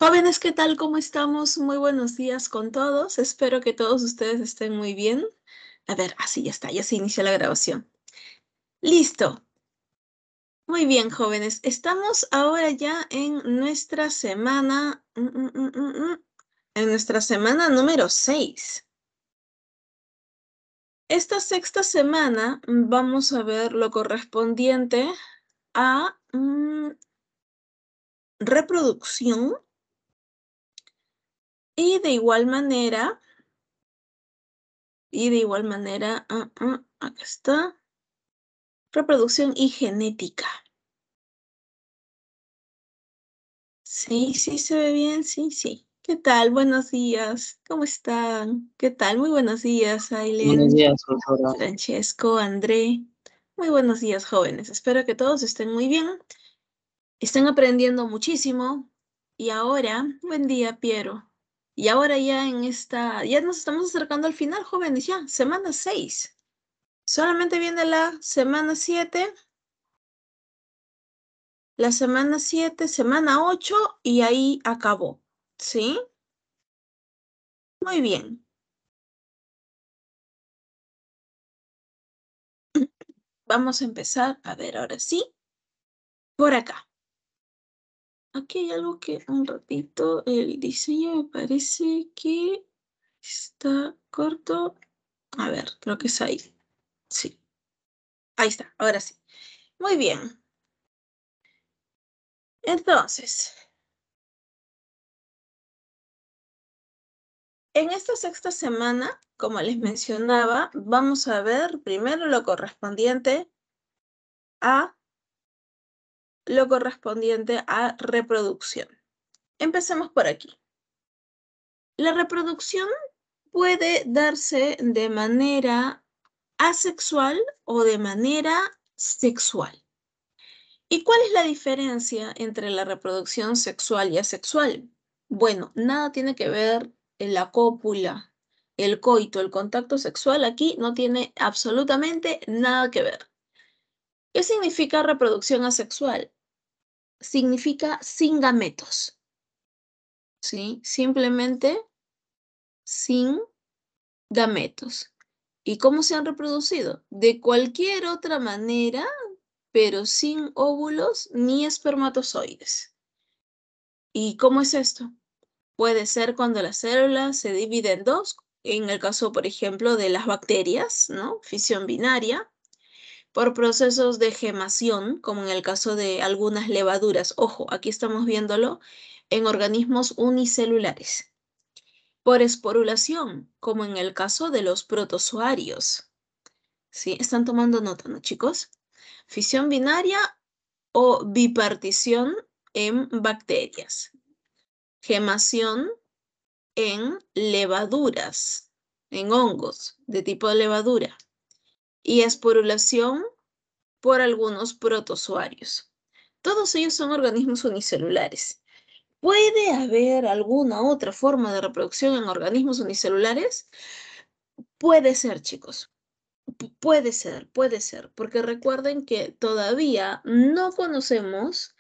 Jóvenes, ¿qué tal? ¿Cómo estamos? Muy buenos días con todos. Espero que todos ustedes estén muy bien. A ver, así ya está, ya se inició la grabación. Listo. Muy bien, jóvenes. Estamos ahora ya en nuestra semana, en nuestra semana número 6. Esta sexta semana vamos a ver lo correspondiente a reproducción y de igual manera, acá está. Reproducción y genética. Sí, sí, se ve bien, sí, sí. ¿Qué tal? Buenos días. ¿Cómo están? ¿Qué tal? Muy buenos días, Buenos Aileen, días, profesora. Francesco, André. Muy buenos días, jóvenes. Espero que todos estén muy bien. Estén aprendiendo muchísimo. Y ahora, buen día, Piero. Y ahora ya nos estamos acercando al final, jóvenes, ya, semana 6. Solamente viene la semana 7. La semana 7, semana 8 y ahí acabó. ¿Sí? Muy bien. Vamos a empezar. A ver, ahora sí. Por acá. Aquí hay algo que un ratito el diseño me parece que está corto. A ver, creo que es ahí. Sí. Ahí está, ahora sí. Muy bien. Entonces, en esta sexta semana, como les mencionaba, vamos a ver primero lo correspondiente a reproducción. Empecemos por aquí. La reproducción puede darse de manera asexual o de manera sexual. ¿Y cuál es la diferencia entre la reproducción sexual y asexual? Bueno, nada tiene que ver en la cópula, el coito, el contacto sexual aquí no tiene absolutamente nada que ver. ¿Qué significa reproducción asexual? Significa sin gametos. ¿Sí? Simplemente sin gametos. ¿Y cómo se han reproducido? De cualquier otra manera, pero sin óvulos ni espermatozoides. ¿Y cómo es esto? Puede ser cuando la célula se divide en dos, en el caso, por ejemplo, de las bacterias, ¿no? Fisión binaria, por procesos de gemación, como en el caso de algunas levaduras. Ojo, aquí estamos viéndolo en organismos unicelulares. Por esporulación, como en el caso de los protozoarios. ¿Sí? ¿Están tomando nota, no, chicos? Fisión binaria o bipartición en bacterias. Gemación en levaduras, en hongos de tipo de levadura. Y esporulación por algunos protozoarios. Todos ellos son organismos unicelulares. ¿Puede haber alguna otra forma de reproducción en organismos unicelulares? Puede ser, chicos. Puede ser, porque recuerden que todavía no conocemos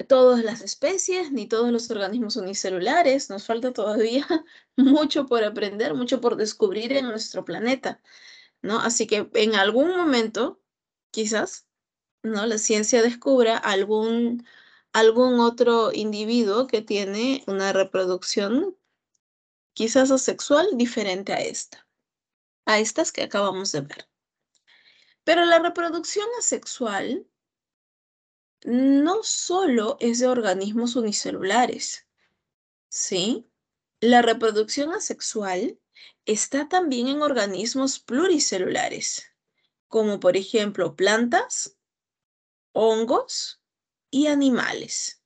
todas las especies ni todos los organismos unicelulares. Nos falta todavía mucho por aprender, mucho por descubrir en nuestro planeta, ¿no? Así que en algún momento, quizás, ¿no? La ciencia descubra algún otro individuo que tiene una reproducción quizás asexual diferente a estas que acabamos de ver. Pero la reproducción asexual no solo es de organismos unicelulares, ¿sí? La reproducción asexual está también en organismos pluricelulares, como por ejemplo plantas, hongos y animales.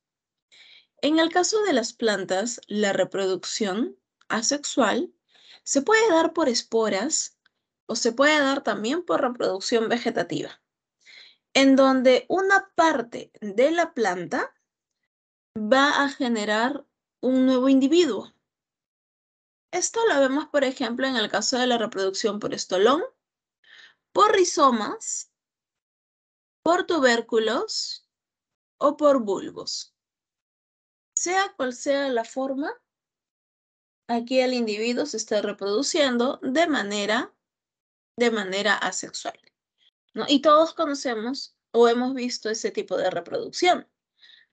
En el caso de las plantas, la reproducción asexual se puede dar por esporas o se puede dar también por reproducción vegetativa, en donde una parte de la planta va a generar un nuevo individuo. Esto lo vemos, por ejemplo, en el caso de la reproducción por estolón, por rizomas, por tubérculos o por bulbos. Sea cual sea la forma, aquí el individuo se está reproduciendo de manera asexual, ¿no? Y todos conocemos o hemos visto ese tipo de reproducción,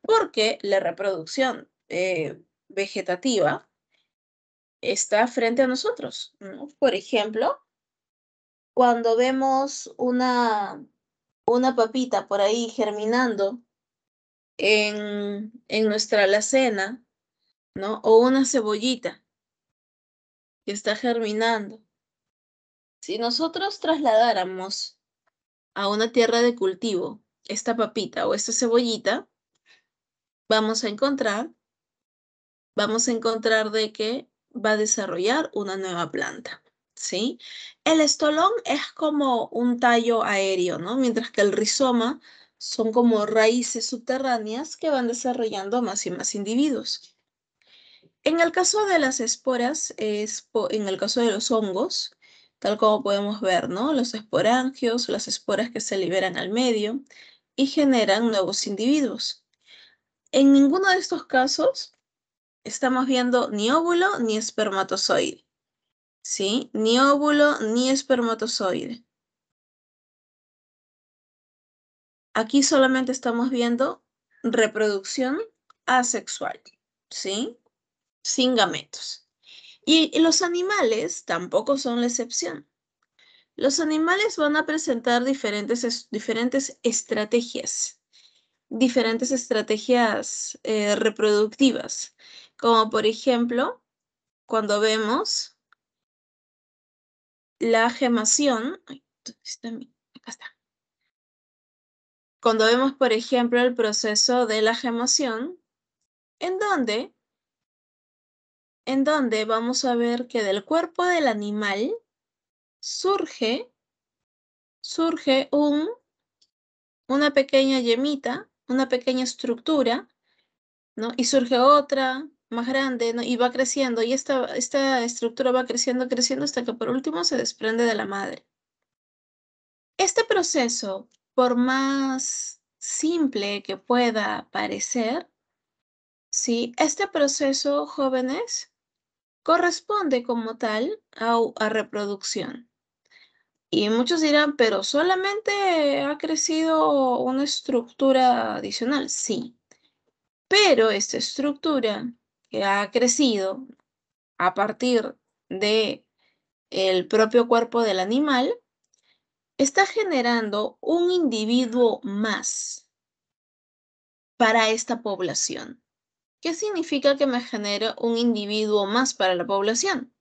porque la reproducción vegetativa está frente a nosotros, ¿no? Por ejemplo, cuando vemos una papita por ahí germinando en nuestra alacena, ¿no? O una cebollita que está germinando. Si nosotros trasladáramos a una tierra de cultivo esta papita o esta cebollita, vamos a encontrar de que va a desarrollar una nueva planta, ¿sí? El estolón es como un tallo aéreo, ¿no? Mientras que el rizoma son como raíces subterráneas que van desarrollando más y más individuos. En el caso de las esporas, en el caso de los hongos, tal como podemos ver, ¿no? Los esporangios, las esporas que se liberan al medio y generan nuevos individuos. En ninguno de estos casos estamos viendo ni óvulo ni espermatozoide, ¿sí? Ni óvulo ni espermatozoide. Aquí solamente estamos viendo reproducción asexual, ¿sí? Sin gametos. Y los animales tampoco son la excepción. Los animales van a presentar diferentes estrategias, reproductivas, como por ejemplo, cuando vemos la gemación, ay, ¿dónde está acá está. Cuando vemos, por ejemplo, el proceso de la gemación, en donde vamos a ver que del cuerpo del animal surge una pequeña yemita, una pequeña estructura, ¿no? Y surge otra más grande, ¿no? Y va creciendo, y esta estructura va creciendo, creciendo, hasta que por último se desprende de la madre. Este proceso, por más simple que pueda parecer, ¿sí? Este proceso, jóvenes, corresponde como tal a reproducción. Y muchos dirán, pero solamente ha crecido una estructura adicional. Sí, pero esta estructura que ha crecido a partir de el propio cuerpo del animal está generando un individuo más para esta población. ¿Qué significa que me genere un individuo más para la población?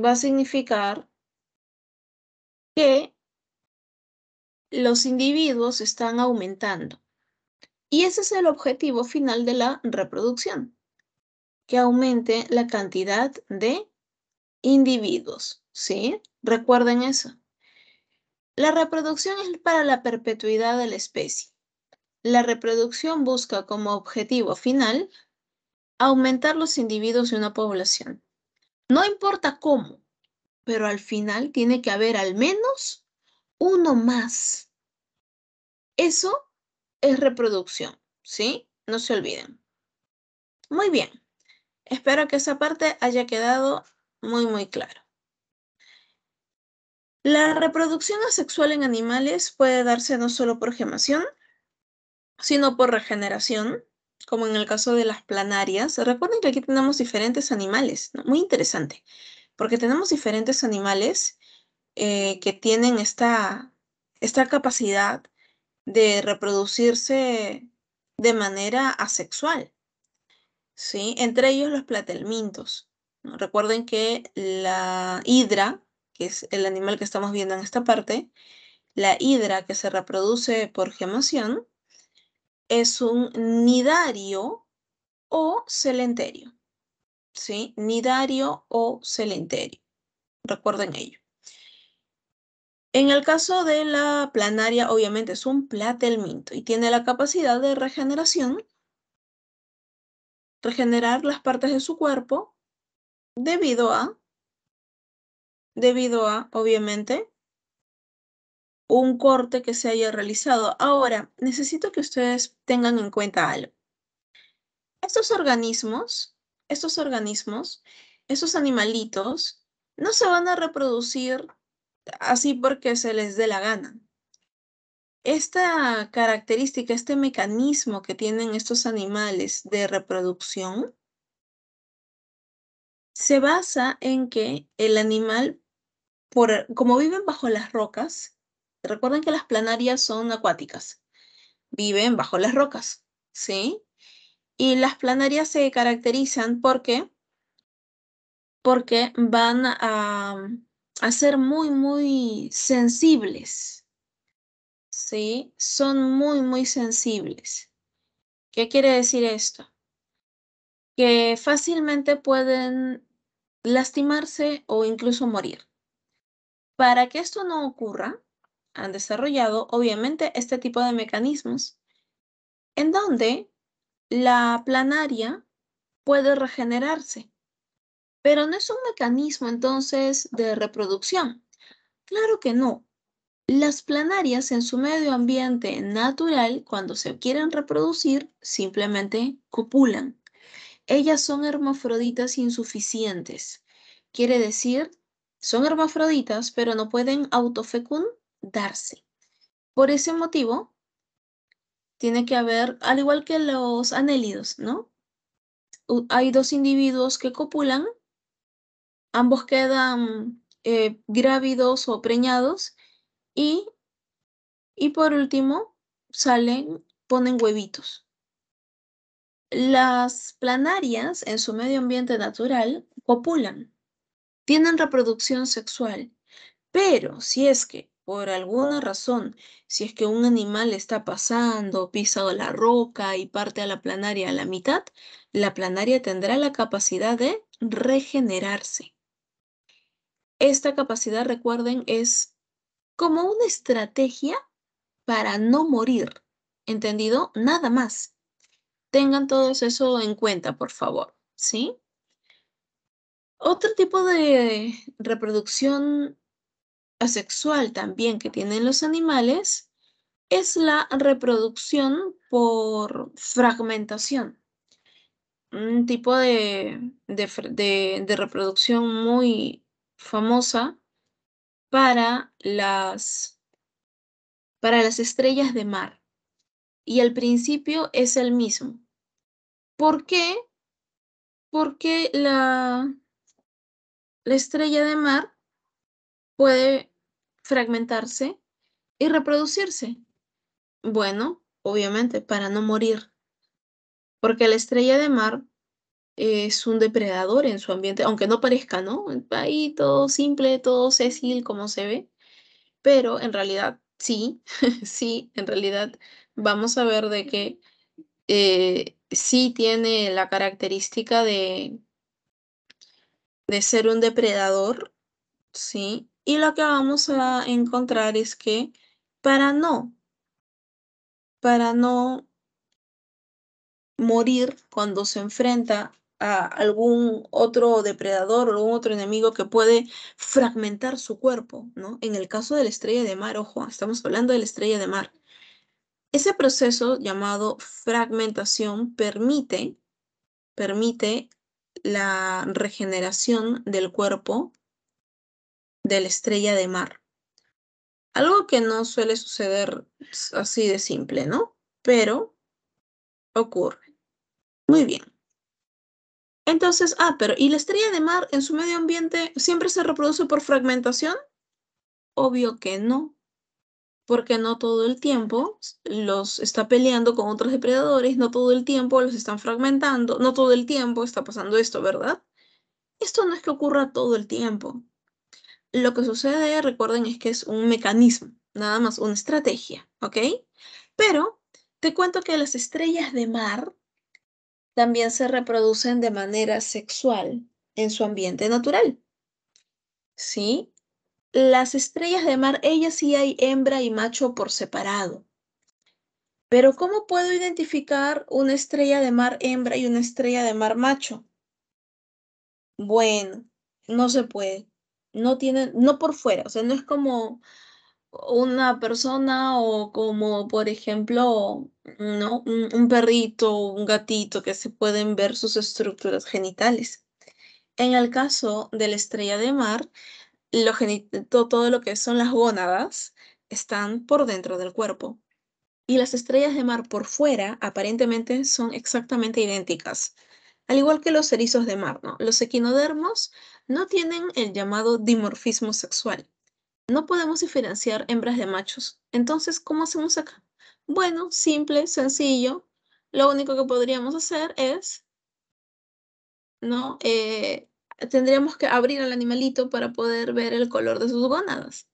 Va a significar que los individuos están aumentando. Y ese es el objetivo final de la reproducción, que aumente la cantidad de individuos, ¿sí? Recuerden eso. La reproducción es para la perpetuidad de la especie. La reproducción busca como objetivo final aumentar los individuos de una población. No importa cómo, pero al final tiene que haber al menos uno más. Eso es reproducción, ¿sí? No se olviden. Muy bien. Espero que esa parte haya quedado muy claro. La reproducción asexual en animales puede darse no solo por gemación, sino por regeneración, como en el caso de las planarias. Recuerden que aquí tenemos diferentes animales, ¿no? Muy interesante, porque tenemos diferentes animales que tienen esta capacidad de reproducirse de manera asexual, ¿sí? Entre ellos los platelmintos, ¿no? Recuerden que la hidra, que es el animal que estamos viendo en esta parte, la hidra que se reproduce por gemación, es un nidario o celenterio, ¿sí? Nidario o celenterio. Recuerden ello. En el caso de la planaria, obviamente es un platelminto y tiene la capacidad de regeneración, regenerar las partes de su cuerpo debido a, obviamente, un corte que se haya realizado. Ahora, necesito que ustedes tengan en cuenta algo. Estos organismos, estos animalitos, no se van a reproducir así porque se les dé la gana. Esta característica, este mecanismo que tienen estos animales de reproducción, se basa en que el animal, como viven bajo las rocas, recuerden que las planarias son acuáticas, viven bajo las rocas, ¿sí? Y las planarias se caracterizan porque van a ser muy, muy sensibles, ¿sí? Son muy, muy sensibles. ¿Qué quiere decir esto? Que fácilmente pueden lastimarse o incluso morir. Para que esto no ocurra, han desarrollado obviamente este tipo de mecanismos en donde la planaria puede regenerarse, pero no es un mecanismo entonces de reproducción. Claro que no. Las planarias en su medio ambiente natural, cuando se quieren reproducir, simplemente copulan. Ellas son hermafroditas insuficientes. Quiere decir, son hermafroditas, pero no pueden autofecundarse. Por ese motivo, tiene que haber, al igual que los anélidos, ¿no? Hay dos individuos que copulan, ambos quedan grávidos o preñados y por último ponen huevitos. Las planarias en su medio ambiente natural copulan, tienen reproducción sexual, pero si es que por alguna razón, si es que un animal está pasando, pisa la roca y parte a la planaria a la mitad, la planaria tendrá la capacidad de regenerarse. Esta capacidad, recuerden, es como una estrategia para no morir. ¿Entendido? Nada más. Tengan todo eso en cuenta, por favor, ¿sí? Otro tipo de reproducción asexual también que tienen los animales es la reproducción por fragmentación. Un tipo de reproducción muy famosa para para las estrellas de mar. Y el principio es el mismo. ¿Por qué? Porque la estrella de mar puede fragmentarse y reproducirse. Bueno, obviamente, para no morir, porque la estrella de mar es un depredador en su ambiente, aunque no parezca, ¿no? Ahí todo simple, todo sésil, como se ve, pero en realidad sí, sí, en realidad vamos a ver de que sí tiene la característica de ser un depredador, ¿sí? Y lo que vamos a encontrar es que para no, para no morir cuando se enfrenta a algún otro depredador o algún otro enemigo que puede fragmentar su cuerpo, ¿no? En el caso de la estrella de mar, ojo, estamos hablando de la estrella de mar. Ese proceso llamado fragmentación permite la regeneración del cuerpo de la estrella de mar. Algo que no suele suceder así de simple, ¿no? Pero ocurre. Muy bien. Entonces, pero ¿y la estrella de mar en su medio ambiente siempre se reproduce por fragmentación? Obvio que no, porque no todo el tiempo los está peleando con otros depredadores, no todo el tiempo los están fragmentando, no todo el tiempo está pasando esto, ¿verdad? Esto no es que ocurra todo el tiempo. Lo que sucede, recuerden, es que es un mecanismo, nada más, una estrategia, ¿ok? Pero te cuento que las estrellas de mar también se reproducen de manera sexual en su ambiente natural, ¿sí? Las estrellas de mar, ellas sí hay hembra y macho por separado. Pero ¿cómo puedo identificar una estrella de mar hembra y una estrella de mar macho? Bueno, no se puede. No tienen, no por fuera, o sea, no es como una persona o como, por ejemplo, ¿no? Un perrito o un gatito que se pueden ver sus estructuras genitales. En el caso de la estrella de mar, todo lo que son las gónadas están por dentro del cuerpo. Y las estrellas de mar por fuera aparentemente son exactamente idénticas, al igual que los erizos de mar, ¿no? Los equinodermos no tienen el llamado dimorfismo sexual. No podemos diferenciar hembras de machos. Entonces, ¿cómo hacemos acá? Bueno, simple, sencillo. Lo único que podríamos hacer es, ¿no? Tendríamos que abrir al animalito para poder ver el color de sus gónadas,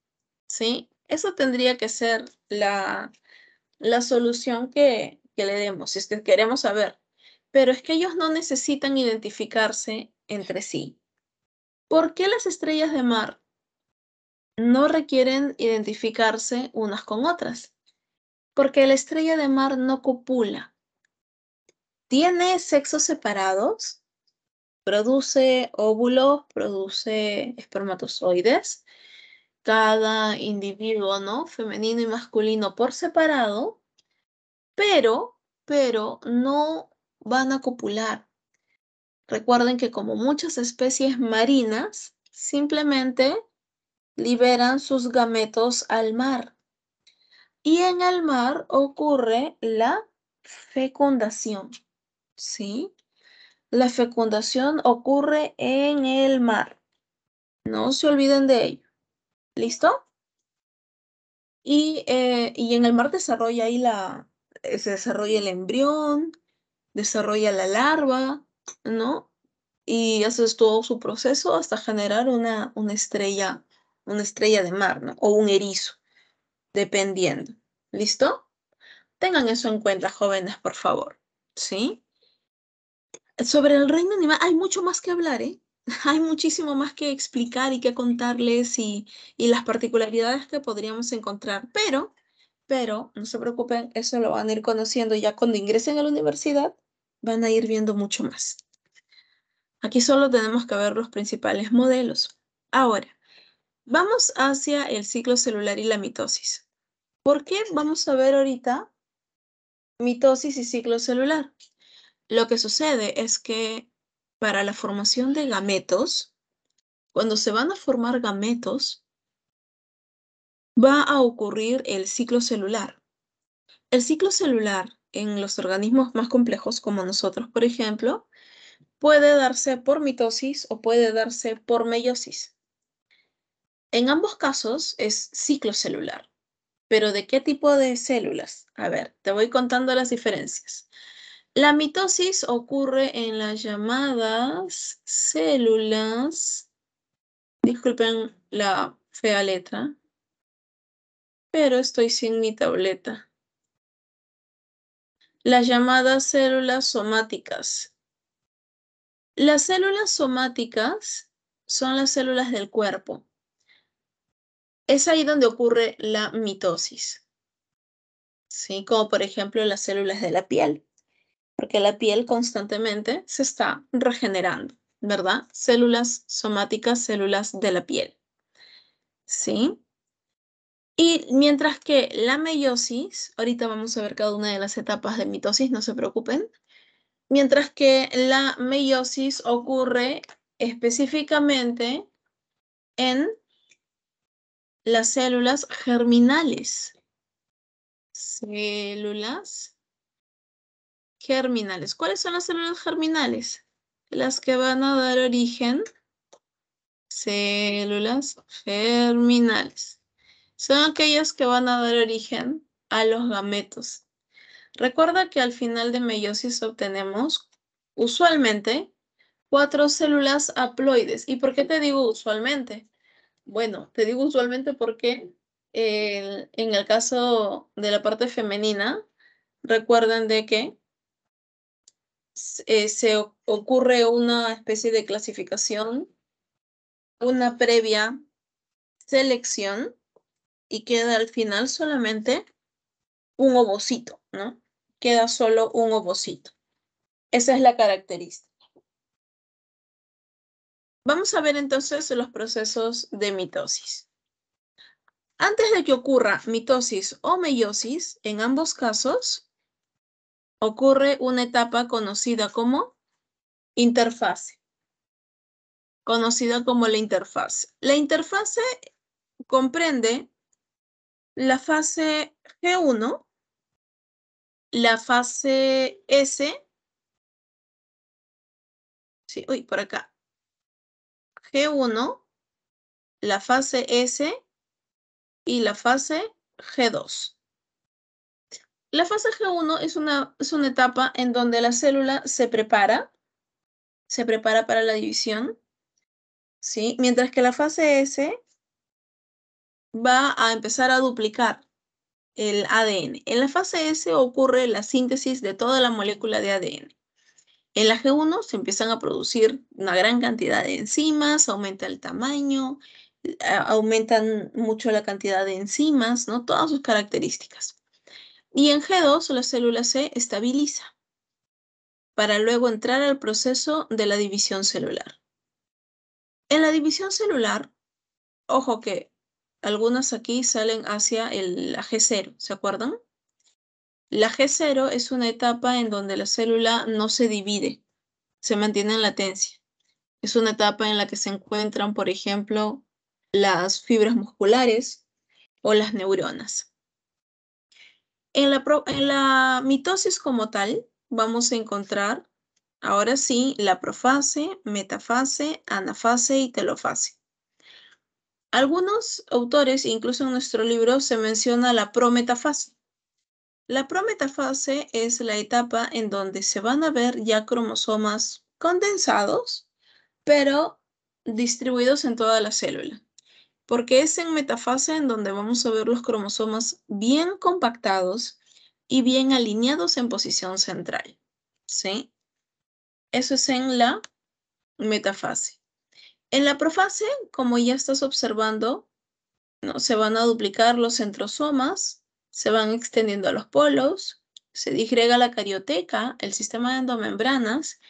¿sí? Eso tendría que ser la solución que le demos, si es que queremos saber. Pero es que ellos no necesitan identificarse entre sí. ¿Por qué las estrellas de mar no requieren identificarse unas con otras? Porque la estrella de mar no copula. Tiene sexos separados, produce óvulos, produce espermatozoides. Cada individuo, ¿no? Femenino y masculino por separado, pero no van a copular. Recuerden que como muchas especies marinas, simplemente liberan sus gametos al mar. Y en el mar ocurre la fecundación, ¿sí? La fecundación ocurre en el mar. No se olviden de ello. ¿Listo? Y en el mar desarrolla ahí se desarrolla el embrión, desarrolla la larva, ¿no? Y hace todo su proceso hasta generar una estrella de mar, ¿no? O un erizo, dependiendo. ¿Listo? Tengan eso en cuenta, jóvenes, por favor. ¿Sí? Sobre el reino animal hay mucho más que hablar, ¿eh? Hay muchísimo más que explicar y que contarles y las particularidades que podríamos encontrar, pero no se preocupen, eso lo van a ir conociendo ya cuando ingresen a la universidad, van a ir viendo mucho más. Aquí solo tenemos que ver los principales modelos. Ahora, vamos hacia el ciclo celular y la mitosis. ¿Por qué vamos a ver ahorita mitosis y ciclo celular? Lo que sucede es que para la formación de gametos, cuando se van a formar gametos, va a ocurrir el ciclo celular. El ciclo celular en los organismos más complejos, como nosotros, por ejemplo, puede darse por mitosis o puede darse por meiosis. En ambos casos es ciclo celular. ¿Pero de qué tipo de células? A ver, te voy contando las diferencias. La mitosis ocurre en las llamadas células, disculpen la fea letra, pero estoy sin mi tableta. Las llamadas células somáticas. Las células somáticas son las células del cuerpo. Es ahí donde ocurre la mitosis, ¿sí? Como por ejemplo las células de la piel, porque la piel constantemente se está regenerando, ¿verdad? Células somáticas, células de la piel, ¿sí? Y mientras que la meiosis, ahorita vamos a ver cada una de las etapas de mitosis, no se preocupen, mientras que la meiosis ocurre específicamente en las células germinales. Células germinales. ¿Cuáles son las células germinales? Las que van a dar origen, células germinales. Son aquellas que van a dar origen a los gametos. Recuerda que al final de meiosis obtenemos usualmente 4 células haploides. ¿Y por qué te digo usualmente? Bueno, te digo usualmente porque en el caso de la parte femenina, recuerden de que ocurre una especie de clasificación, una previa selección y queda al final solamente un ovocito, ¿no? Queda solo un ovocito. Esa es la característica. Vamos a ver entonces los procesos de mitosis. Antes de que ocurra mitosis o meiosis, en ambos casos, ocurre una etapa conocida como interfase. Conocida como la interfase. La interfase comprende la fase G1, la fase S, sí, uy, por acá, G1, la fase S y la fase G2. La fase G1 es una etapa en donde la célula se prepara para la división, ¿sí? Mientras que la fase S va a empezar a duplicar el ADN. En la fase S ocurre la síntesis de toda la molécula de ADN. En la G1 se empiezan a producir una gran cantidad de enzimas, aumenta el tamaño, aumentan mucho la cantidad de enzimas, ¿no? Todas sus características. Y en G2 la célula se estabiliza para luego entrar al proceso de la división celular. En la división celular, ojo que algunas aquí salen hacia la G0, ¿se acuerdan? La G0 es una etapa en donde la célula no se divide, se mantiene en latencia. Es una etapa en la que se encuentran, por ejemplo, las fibras musculares o las neuronas. En la mitosis como tal, vamos a encontrar, ahora sí, la profase, metafase, anafase y telofase. Algunos autores, incluso en nuestro libro, se menciona la prometafase. La prometafase es la etapa en donde se van a ver ya cromosomas condensados, pero distribuidos en toda la célula. Porque es en metafase en donde vamos a ver los cromosomas bien compactados y bien alineados en posición central, ¿sí? Eso es en la metafase. En la profase, como ya estás observando, ¿no? Se van a duplicar los centrosomas, se van extendiendo a los polos, se disgrega la carioteca, el sistema de endomembranas,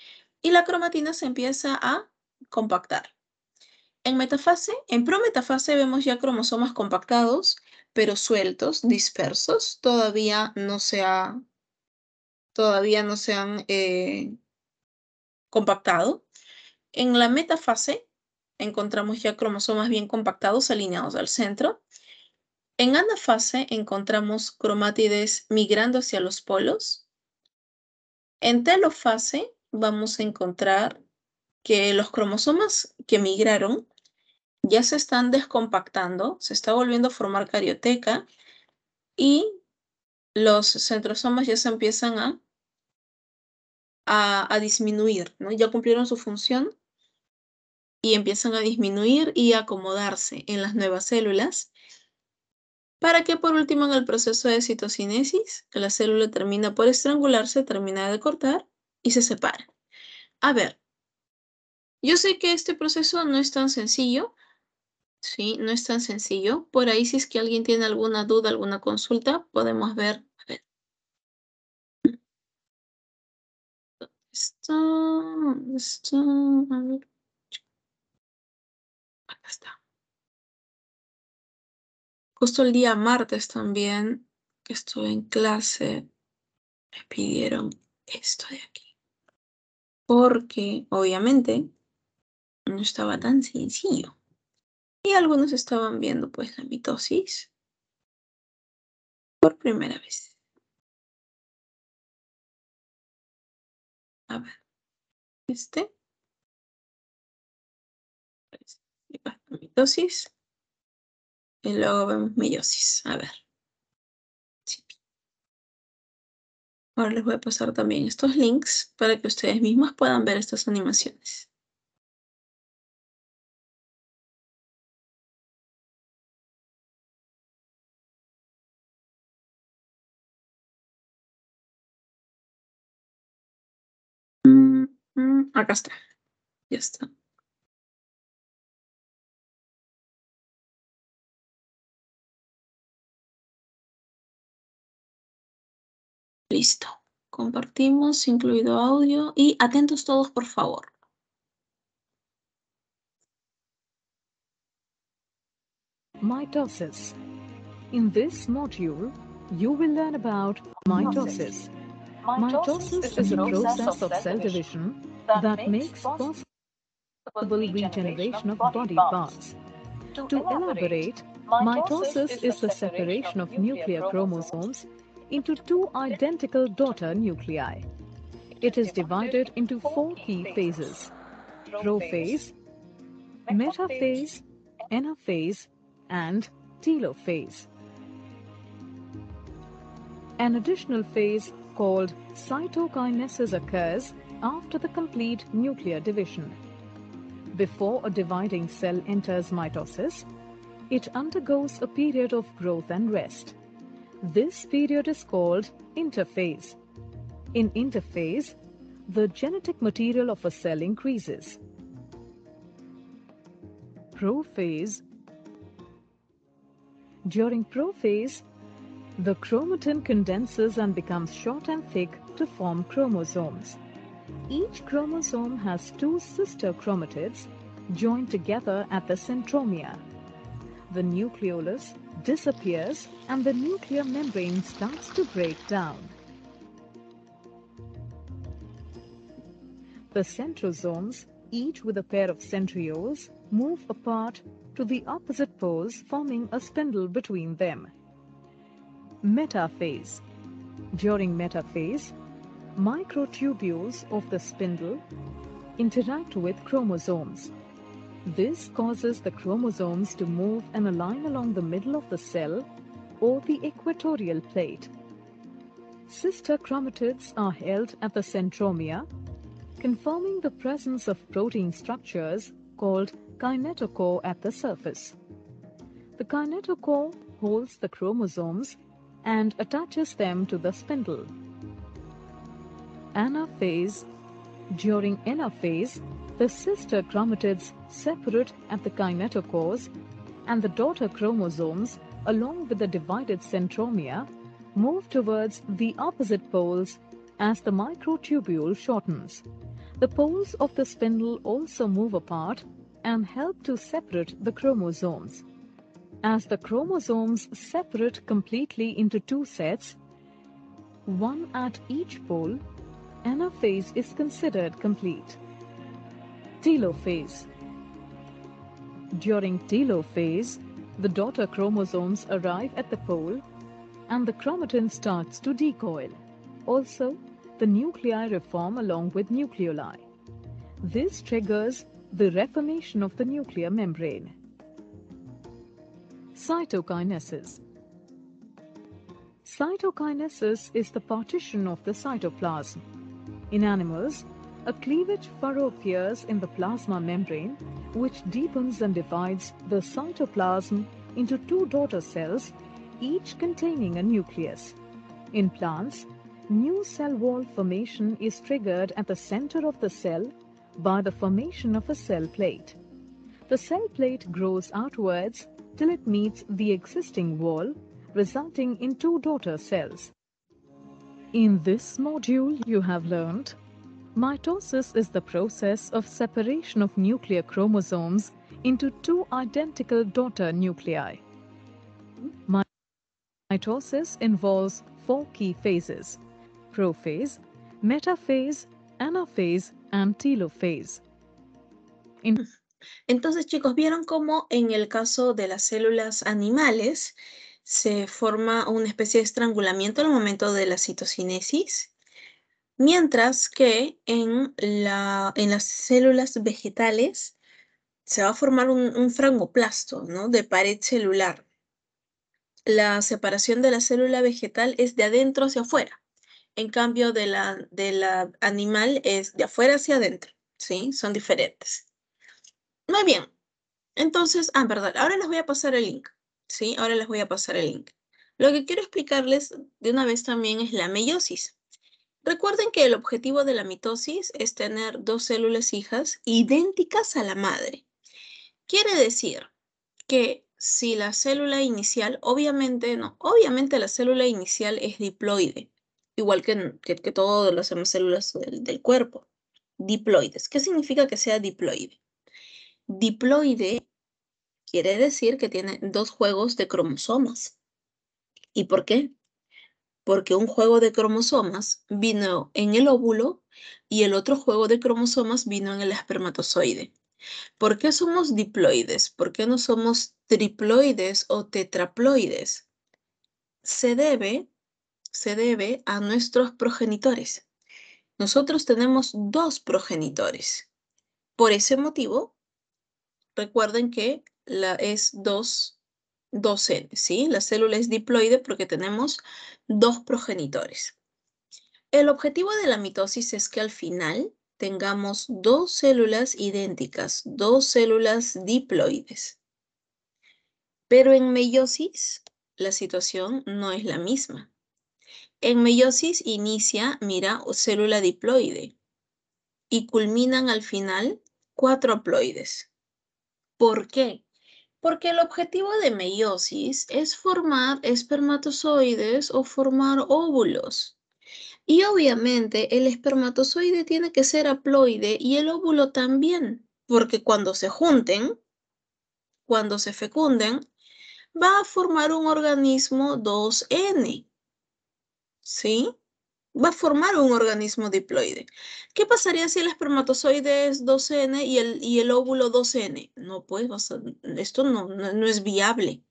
y la cromatina se empieza a compactar. En prometafase vemos ya cromosomas compactados, pero sueltos, dispersos, todavía no se han compactado. En la metafase encontramos ya cromosomas bien compactados, alineados al centro. En anafase encontramos cromátides migrando hacia los polos. En telofase vamos a encontrar que los cromosomas que migraron ya se están descompactando, se está volviendo a formar carioteca y los centrosomas ya se empiezan a disminuir, ¿no? Ya cumplieron su función y empiezan a disminuir y a acomodarse en las nuevas células, para que por último en el proceso de citocinesis la célula termina por estrangularse, termina de cortar y se separa. A ver, yo sé que este proceso no es tan sencillo, ¿sí? No es tan sencillo. Por ahí, si es que alguien tiene alguna duda, alguna consulta, podemos ver. A ver. ¿Dónde está? A ver. Acá está. Justo el día martes también, que estuve en clase, me pidieron esto de aquí. Porque, obviamente, no estaba tan sencillo. Y algunos estaban viendo, pues, la mitosis por primera vez. A ver, la mitosis. Y luego vemos meiosis. A ver. Sí. Ahora les voy a pasar también estos links para que ustedes mismos puedan ver estas animaciones. Acá está. Ya está. Listo. Compartimos, incluido audio. Y atentos todos, por favor. Mitosis In this module, you will learn about mitosis. Mitosis is a process of cell division that makes possible regeneration of body parts. To elaborate, mitosis is the separation of nuclear chromosomes into two identical daughter nuclei. It is divided into four key phases: prophase, metaphase, anaphase, and telophase. An additional phase called cytokinesis occurs after the complete nuclear division. Before a dividing cell enters mitosis, it undergoes a period of growth and rest. This period is called interphase. In interphase, the genetic material of a cell increases. Prophase. During prophase, the chromatin condenses and becomes short and thick to form chromosomes. Each chromosome has two sister chromatids joined together at the centromere. The nucleolus disappears and the nuclear membrane starts to break down. The centrosomes, each with a pair of centrioles, move apart to the opposite poles, forming a spindle between them. Metaphase. During metaphase, microtubules of the spindle interact with chromosomes. This causes the chromosomes to move and align along the middle of the cell or the equatorial plate. Sister chromatids are held at the centromere, confirming the presence of protein structures called kinetochore at the surface. The kinetochore holds the chromosomes and attaches them to the spindle. Anaphase. During anaphase, the sister chromatids separate at the kinetochores, and the daughter chromosomes, along with the divided centromere, move towards the opposite poles as the microtubule shortens. The poles of the spindle also move apart and help to separate the chromosomes. As the chromosomes separate completely into two sets, one at each pole, anaphase is considered complete. Telophase. During telophase, the daughter chromosomes arrive at the pole and the chromatin starts to decoil. Also, the nuclei reform along with nucleoli. This triggers the reformation of the nuclear membrane. Cytokinesis. Cytokinesis is the partition of the cytoplasm. In animals, a cleavage furrow appears in the plasma membrane, which deepens and divides the cytoplasm into two daughter cells, each containing a nucleus. In plants, new cell wall formation is triggered at the center of the cell by the formation of a cell plate. The cell plate grows outwards till it meets the existing wall, resulting in two daughter cells. In this module, you have learned mitosis is the process of separation of nuclear chromosomes into two identical daughter nuclei. Mitosis involves four key phases: prophase, metaphase, anaphase, and telophase. Entonces, chicos, ¿vieron cómo en el caso de las células animales se forma una especie de estrangulamiento al momento de la citocinesis? Mientras que en las células vegetales se va a formar un frangoplasto, ¿no?, de pared celular. La separación de la célula vegetal es de adentro hacia afuera. En cambio, de la animal es de afuera hacia adentro, ¿sí? Son diferentes. Muy bien. Entonces, verdad, ahora les voy a pasar el link, ¿sí? Ahora les voy a pasar el link. Lo que quiero explicarles de una vez también es la meiosis. Recuerden que el objetivo de la mitosis es tener dos células hijas idénticas a la madre. Quiere decir que si la célula inicial, obviamente la célula inicial es diploide, igual que todas las demás células del cuerpo. Diploides. ¿Qué significa que sea diploide? Diploide quiere decir que tiene dos juegos de cromosomas, ¿Y por qué? Porque un juego de cromosomas vino en el óvulo y el otro juego de cromosomas vino en el espermatozoide. ¿Por qué somos diploides? ¿Por qué no somos triploides o tetraploides? Se debe a nuestros progenitores. Nosotros tenemos dos progenitores. Por ese motivo, recuerden que es 2N, ¿sí? La célula es diploide porque tenemos dos progenitores. El objetivo de la mitosis es que al final tengamos dos células idénticas, dos células diploides. Pero en meiosis, la situación no es la misma. En meiosis inicia, mira, célula diploide y culminan al final 4 haploides. ¿Por qué? Porque el objetivo de meiosis es formar espermatozoides o formar óvulos. Y obviamente el espermatozoide tiene que ser haploide y el óvulo también, porque cuando se junten, cuando se fecunden, va a formar un organismo 2N, ¿sí? Va a formar un organismo diploide. ¿Qué pasaría si el espermatozoide es 2N y el óvulo 2N? No, pues esto no es viable.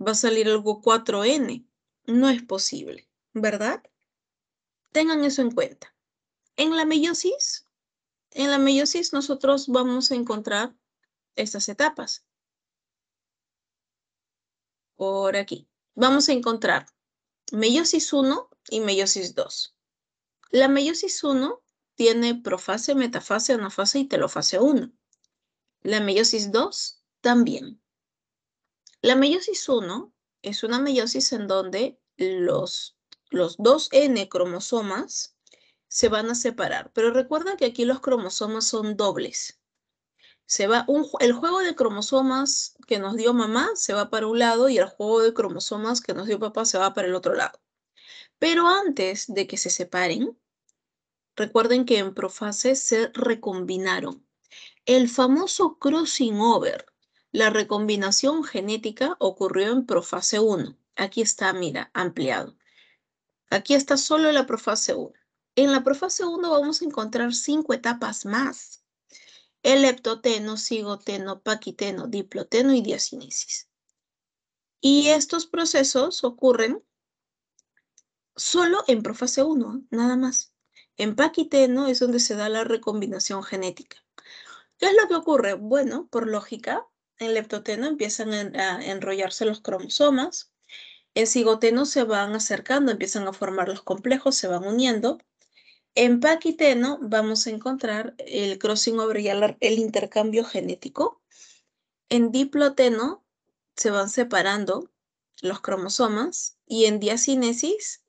Va a salir algo 4N. No es posible, ¿verdad? Tengan eso en cuenta. En la meiosis nosotros vamos a encontrar estas etapas. Por aquí. Vamos a encontrar meiosis 1 y meiosis 2. La meiosis 1 tiene profase, metafase, anafase y telofase 1. La meiosis 2 también. La meiosis 1 es una meiosis en donde los 2N cromosomas se van a separar. Pero recuerda que aquí los cromosomas son dobles. El juego de cromosomas que nos dio mamá se va para un lado y el juego de cromosomas que nos dio papá se va para el otro lado. Pero antes de que se separen, recuerden que en profase se recombinaron. El famoso crossing over, la recombinación genética ocurrió en profase 1. Aquí está, mira, ampliado. Aquí está solo la profase 1. En la profase 1 vamos a encontrar 5 etapas más. El leptoteno, cigoteno, paquiteno, diploteno y diacinesis. Y estos procesos ocurren solo en profase 1, nada más. En paquiteno es donde se da la recombinación genética. ¿Qué es lo que ocurre? Bueno, por lógica, en leptoteno empiezan a enrollarse los cromosomas, en cigoteno se van acercando, empiezan a formar los complejos, se van uniendo. En paquiteno vamos a encontrar el crossing over y el intercambio genético. En diploteno se van separando los cromosomas y en diacinesis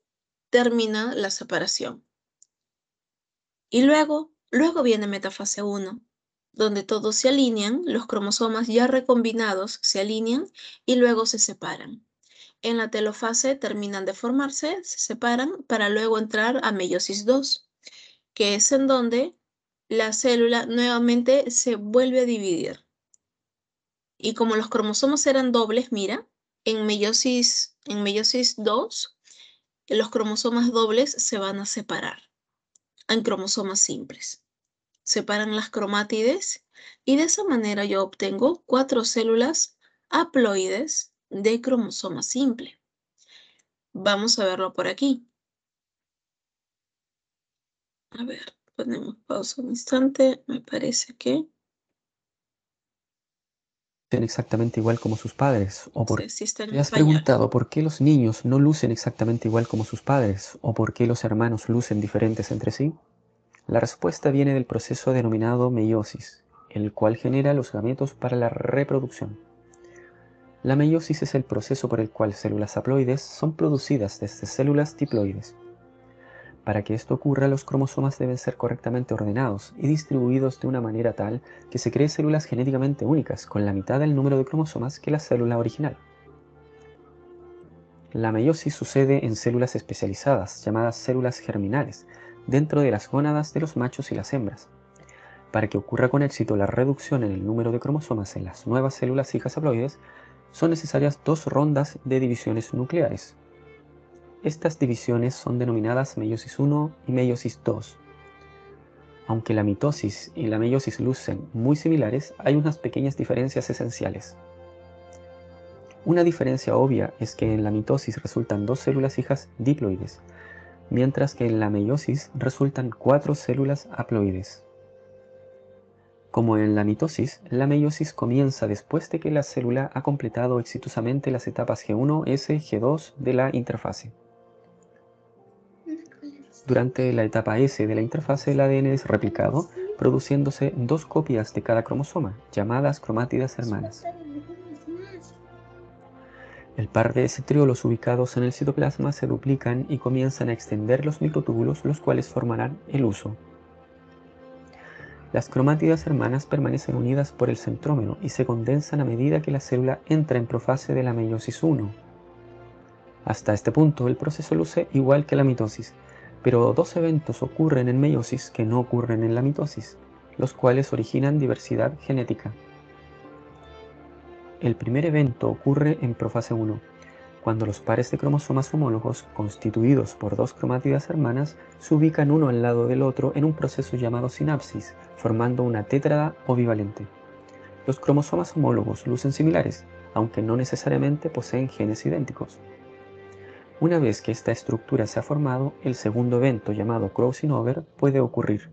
termina la separación. Y luego viene metafase 1, donde todos se alinean, los cromosomas ya recombinados se alinean y luego se separan. En la telofase terminan de formarse, se separan para luego entrar a meiosis 2, que es en donde la célula nuevamente se vuelve a dividir. Y como los cromosomas eran dobles, mira, en meiosis 2, los cromosomas dobles se van a separar en cromosomas simples. Separan las cromátides y de esa manera yo obtengo 4 células haploides de cromosoma simple. Vamos a verlo por aquí. A ver, ponemos pausa un instante. Me parece que lucen exactamente igual como sus padres? no sé si está en ¿Te has español. preguntado por qué los niños no lucen exactamente igual como sus padres? ¿O por qué los hermanos lucen diferentes entre sí? La respuesta viene del proceso denominado meiosis, el cual genera los gametos para la reproducción. La meiosis es el proceso por el cual células haploides son producidas desde células diploides. Para que esto ocurra, los cromosomas deben ser correctamente ordenados y distribuidos de una manera tal que se creen células genéticamente únicas, con la mitad del número de cromosomas que la célula original. La meiosis sucede en células especializadas, llamadas células germinales, dentro de las gónadas de los machos y las hembras. Para que ocurra con éxito la reducción en el número de cromosomas en las nuevas células hijas haploides, son necesarias 2 rondas de divisiones nucleares, Estas divisiones son denominadas meiosis I y meiosis II. Aunque la mitosis y la meiosis lucen muy similares, hay unas pequeñas diferencias esenciales. Una diferencia obvia es que en la mitosis resultan 2 células hijas diploides, mientras que en la meiosis resultan 4 células haploides. Como en la mitosis, la meiosis comienza después de que la célula ha completado exitosamente las etapas G1, S, G2 de la interfase. Durante la etapa S de la interfase, el ADN es replicado, produciéndose 2 copias de cada cromosoma, llamadas cromátidas hermanas. El par de centriolos ubicados en el citoplasma se duplican y comienzan a extender los microtúbulos, los cuales formarán el huso. Las cromátidas hermanas permanecen unidas por el centrómero y se condensan a medida que la célula entra en profase de la meiosis I. Hasta este punto, el proceso luce igual que la mitosis, pero 2 eventos ocurren en meiosis que no ocurren en la mitosis, los cuales originan diversidad genética. El primer evento ocurre en profase 1, cuando los pares de cromosomas homólogos, constituidos por 2 cromátidas hermanas, se ubican uno al lado del otro en un proceso llamado sinapsis, formando una tétrada o bivalente. Los cromosomas homólogos lucen similares, aunque no necesariamente poseen genes idénticos. Una vez que esta estructura se ha formado, el segundo evento, llamado crossing over, puede ocurrir.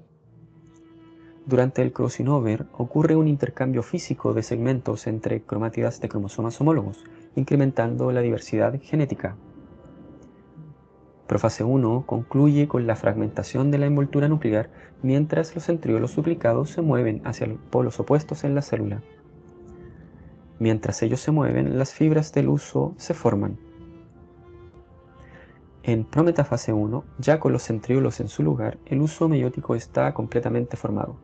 Durante el crossing over ocurre un intercambio físico de segmentos entre cromátidas de cromosomas homólogos, incrementando la diversidad genética. Profase 1 concluye con la fragmentación de la envoltura nuclear, mientras los centriolos duplicados se mueven hacia los polos opuestos en la célula. Mientras ellos se mueven, las fibras del huso se forman. En prometafase 1, ya con los centriolos en su lugar, el huso meiótico está completamente formado.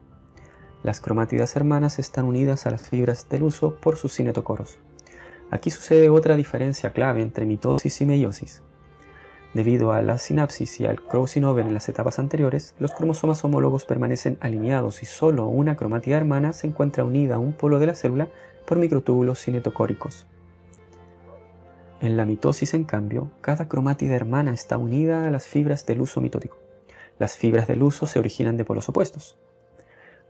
Las cromátidas hermanas están unidas a las fibras del huso por sus cinetocoros. Aquí sucede otra diferencia clave entre mitosis y meiosis. Debido a la sinapsis y al crossing over en las etapas anteriores, los cromosomas homólogos permanecen alineados y solo una cromatida hermana se encuentra unida a un polo de la célula por microtúbulos cinetocóricos. En la mitosis, en cambio, cada cromátida hermana está unida a las fibras del huso mitótico. Las fibras del huso se originan de polos opuestos.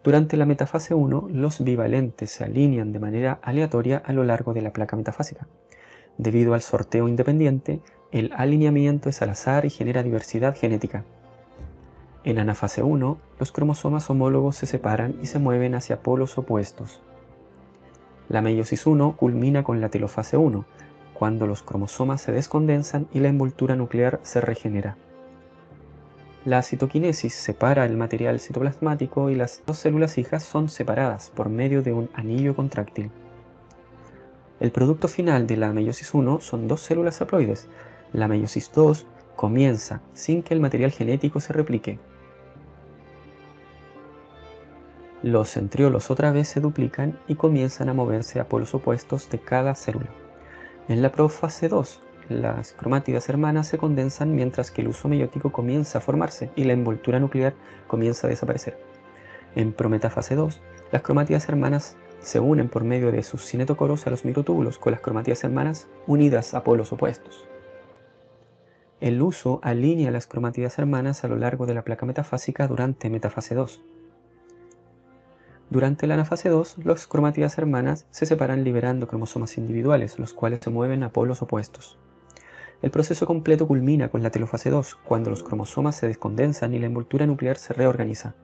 Durante la metafase 1, los bivalentes se alinean de manera aleatoria a lo largo de la placa metafásica. Debido al sorteo independiente, el alineamiento es al azar y genera diversidad genética. En anafase 1, los cromosomas homólogos se separan y se mueven hacia polos opuestos. La meiosis 1 culmina con la telofase 1, cuando los cromosomas se descondensan y la envoltura nuclear se regenera. La citoquinesis separa el material citoplasmático y las 2 células hijas son separadas por medio de un anillo contráctil. El producto final de la meiosis 1 son 2 células haploides. La meiosis 2 comienza sin que el material genético se replique. Los centriolos otra vez se duplican y comienzan a moverse a polos opuestos de cada célula. En la profase 2, las cromátidas hermanas se condensan mientras que el huso meiótico comienza a formarse y la envoltura nuclear comienza a desaparecer. En prometafase 2, las cromátidas hermanas se unen por medio de sus cinetocoros a los microtúbulos, con las cromátidas hermanas unidas a polos opuestos. El huso alinea las cromátidas hermanas a lo largo de la placa metafásica durante metafase 2. Durante la anafase 2, las cromátidas hermanas se separan liberando cromosomas individuales, los cuales se mueven a polos opuestos. El proceso completo culmina con la telofase 2, cuando los cromosomas se descondensan y la envoltura nuclear se reorganiza.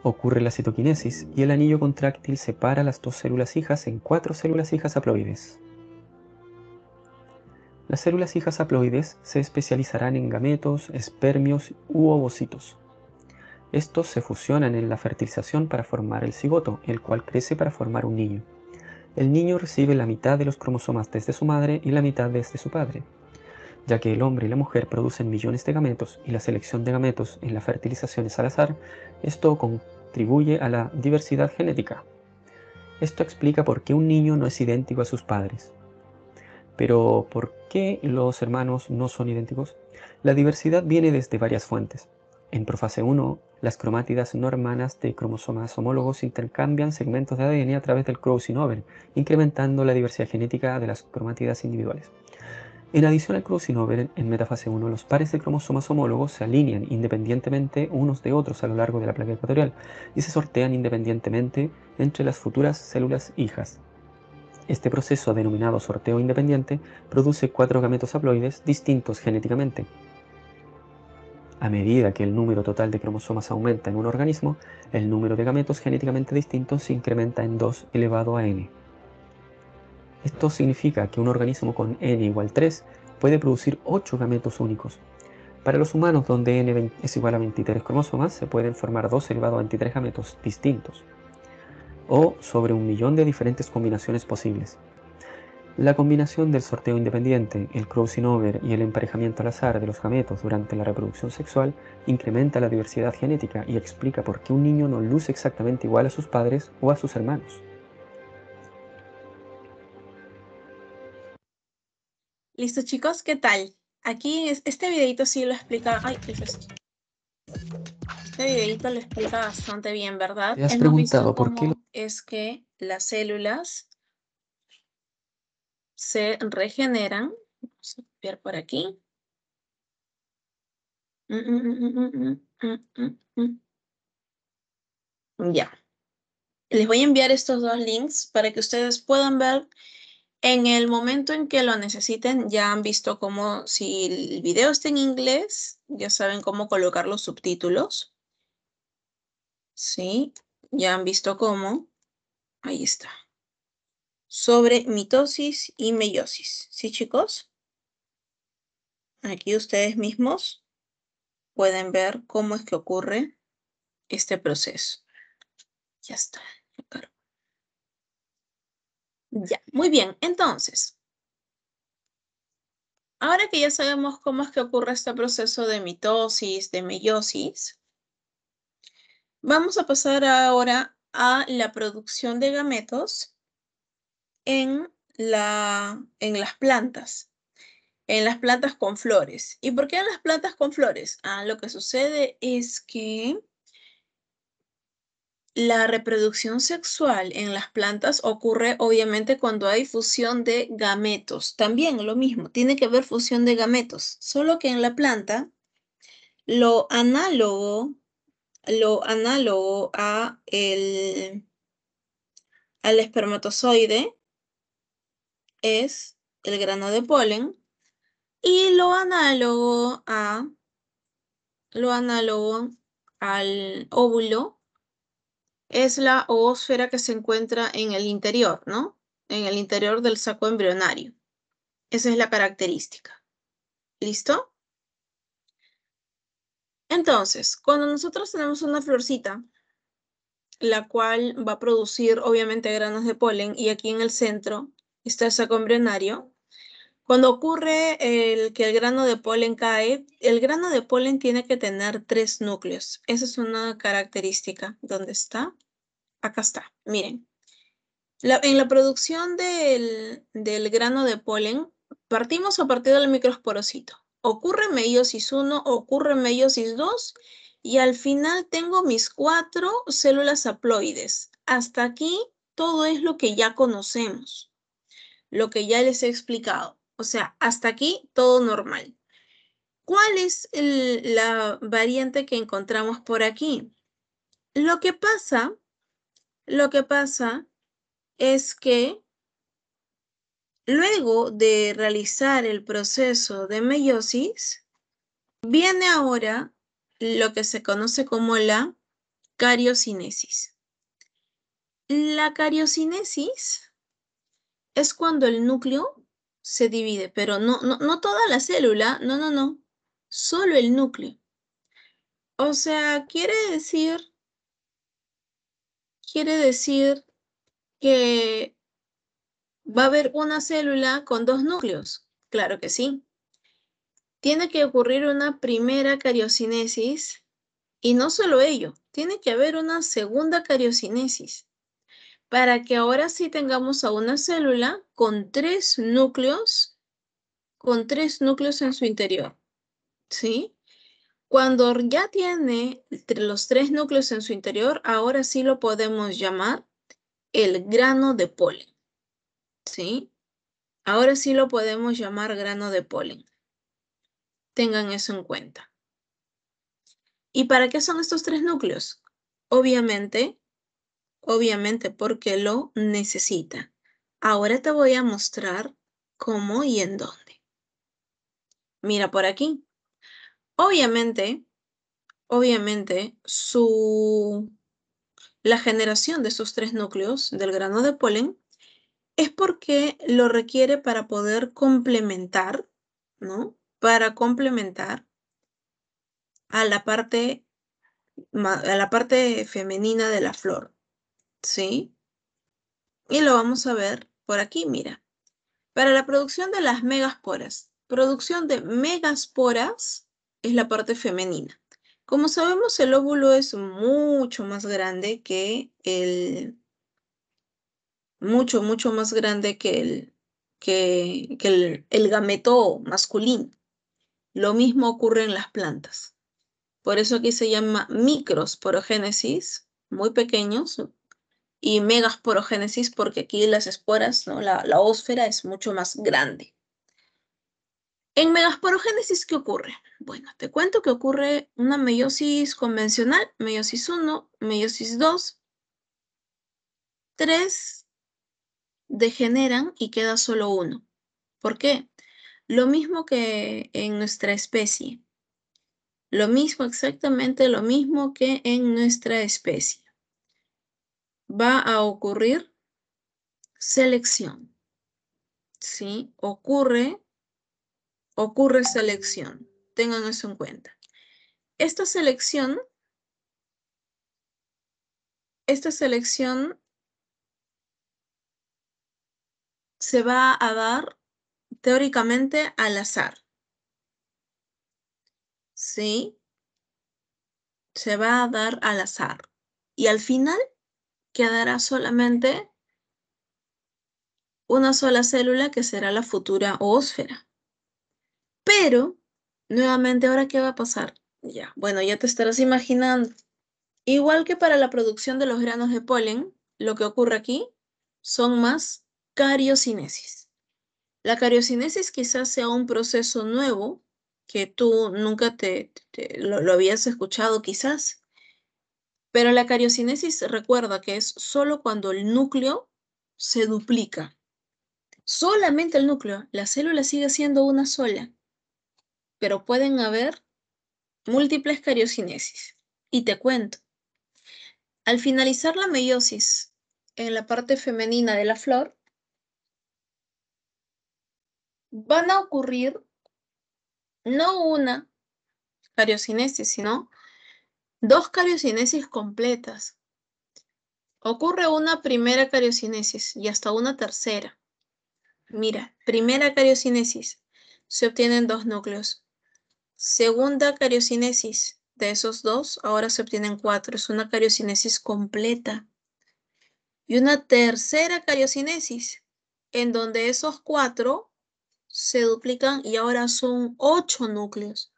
Ocurre la citoquinesis y el anillo contráctil separa las 2 células hijas en 4 células hijas haploides. Las células hijas haploides se especializarán en gametos, espermios u ovocitos. Estos se fusionan en la fertilización para formar el cigoto, el cual crece para formar un niño. El niño recibe la mitad de los cromosomas desde su madre y la mitad desde su padre. Ya que el hombre y la mujer producen millones de gametos y la selección de gametos en la fertilización es al azar, esto contribuye a la diversidad genética. Esto explica por qué un niño no es idéntico a sus padres. Pero, ¿por qué los hermanos no son idénticos? La diversidad viene desde varias fuentes. En profase 1, las cromátidas no hermanas de cromosomas homólogos intercambian segmentos de ADN a través del crossing over, incrementando la diversidad genética de las cromátidas individuales. En adición al crossover over, en metafase 1, los pares de cromosomas homólogos se alinean independientemente unos de otros a lo largo de la placa ecuatorial y se sortean independientemente entre las futuras células hijas. Este proceso, denominado sorteo independiente, produce 4 gametos haploides distintos genéticamente. A medida que el número total de cromosomas aumenta en un organismo, el número de gametos genéticamente distintos se incrementa en 2 elevado a n. Esto significa que un organismo con n igual 3 puede producir 8 gametos únicos. Para los humanos, donde n es igual a 23 cromosomas, se pueden formar 2 elevado a 23 gametos distintos, o sobre 1 millón de diferentes combinaciones posibles. La combinación del sorteo independiente, el crossing over y el emparejamiento al azar de los gametos durante la reproducción sexual incrementa la diversidad genética y explica por qué un niño no luce exactamente igual a sus padres o a sus hermanos. ¿Listo, chicos? ¿Qué tal? Aquí este videito sí lo explica. Ay, ¿qué es esto? Este videito lo explica bastante bien, ¿verdad? ¿Te has Hemos visto preguntado por qué cómo es que las células se regeneran. Vamos a copiar por aquí. Ya. Les voy a enviar estos dos links para que ustedes puedan ver en el momento en que lo necesiten. Ya han visto cómo, si el video está en inglés, ya saben cómo colocar los subtítulos. Sí, ya han visto cómo. Ahí está. Sobre mitosis y meiosis. ¿Sí, chicos? Aquí ustedes mismos pueden ver cómo es que ocurre este proceso. Ya está. Ya, muy bien. Entonces, ahora que ya sabemos cómo es que ocurre este proceso de mitosis, de meiosis, vamos a pasar ahora a la producción de gametos en las plantas. En las plantas con flores. ¿Y por qué en las plantas con flores? Lo que sucede es que la reproducción sexual en las plantas ocurre obviamente cuando hay fusión de gametos. También lo mismo, tiene que haber fusión de gametos, solo que en la planta lo análogo al espermatozoide es el grano de polen y lo análogo al óvulo es la oósfera que se encuentra en el interior, ¿no? En el interior del saco embrionario. Esa es la característica. ¿Listo? Entonces, cuando nosotros tenemos una florcita, la cual va a producir obviamente granos de polen, y aquí en el centro está el saco embrionario, cuando ocurre que el grano de polen cae, el grano de polen tiene que tener 3 núcleos. Esa es una característica. ¿Dónde está? Acá está, miren. En la producción del grano de polen, partimos a partir del microsporocito. Ocurre meiosis 1, ocurre meiosis 2, y al final tengo mis 4 células haploides. Hasta aquí todo es lo que ya conocemos, lo que ya les he explicado. O sea, hasta aquí todo normal. ¿Cuál es la variante que encontramos por aquí? Lo que pasa es que luego de realizar el proceso de meiosis, viene ahora lo que se conoce como la cariocinesis. La cariocinesis es cuando el núcleo se divide, pero no toda la célula, no, solo el núcleo. O sea, quiere decir que va a haber una célula con 2 núcleos. Claro que sí. Tiene que ocurrir una primera cariocinesis y no solo ello, tiene que haber una segunda cariocinesis para que ahora sí tengamos a una célula con 3 núcleos, en su interior, ¿sí? Cuando ya tiene los 3 núcleos en su interior, ahora sí lo podemos llamar el grano de polen, ¿sí? Ahora sí lo podemos llamar grano de polen. Tengan eso en cuenta. ¿Y para qué son estos 3 núcleos? Obviamente porque lo necesita. Ahora te voy a mostrar cómo y en dónde. Mira por aquí. Obviamente, la generación de esos 3 núcleos del grano de polen es porque lo requiere para poder complementar, ¿no? Para complementar a la parte femenina de la flor, ¿sí? Y lo vamos a ver por aquí, mira. Para la producción de las megasporas. Producción de megasporas es la parte femenina. Como sabemos, el óvulo es mucho más grande que mucho más grande que el gameto masculino. Lo mismo ocurre en las plantas. Por eso aquí se llama microsporogénesis, muy pequeños, y megasporogénesis porque aquí las esporas, ¿no? La ósfera es mucho más grande. En megasporogénesis, ¿qué ocurre? Bueno, te cuento que ocurre una meiosis convencional, meiosis 1, meiosis 2, 3 degeneran y queda solo uno. ¿Por qué? Lo mismo que en nuestra especie. Lo mismo, exactamente lo mismo que en nuestra especie. Va a ocurrir selección. ¿Sí? Ocurre selección. Tengan eso en cuenta. Esta selección se va a dar teóricamente al azar. ¿Sí? Se va a dar al azar. Y al final quedará solamente una sola célula que será la futura oósfera. Pero, nuevamente, ¿ahora qué va a pasar? Ya, bueno, ya te estarás imaginando. Igual que para la producción de los granos de polen, lo que ocurre aquí son más cariocinesis. La cariocinesis quizás sea un proceso nuevo que tú nunca lo habías escuchado quizás, pero la cariocinesis recuerda que es solo cuando el núcleo se duplica. Solamente el núcleo, la célula sigue siendo una sola, pero pueden haber múltiples cariocinesis. Y te cuento, al finalizar la meiosis en la parte femenina de la flor, van a ocurrir no una cariocinesis, sino 2 cariocinesis completas. Ocurre una primera cariocinesis y hasta una tercera. Mira, primera cariocinesis, se obtienen 2 núcleos. Segunda cariocinesis, de esos 2, ahora se obtienen 4. Es una cariocinesis completa. Y una tercera cariocinesis, en donde esos 4 se duplican y ahora son 8 núcleos.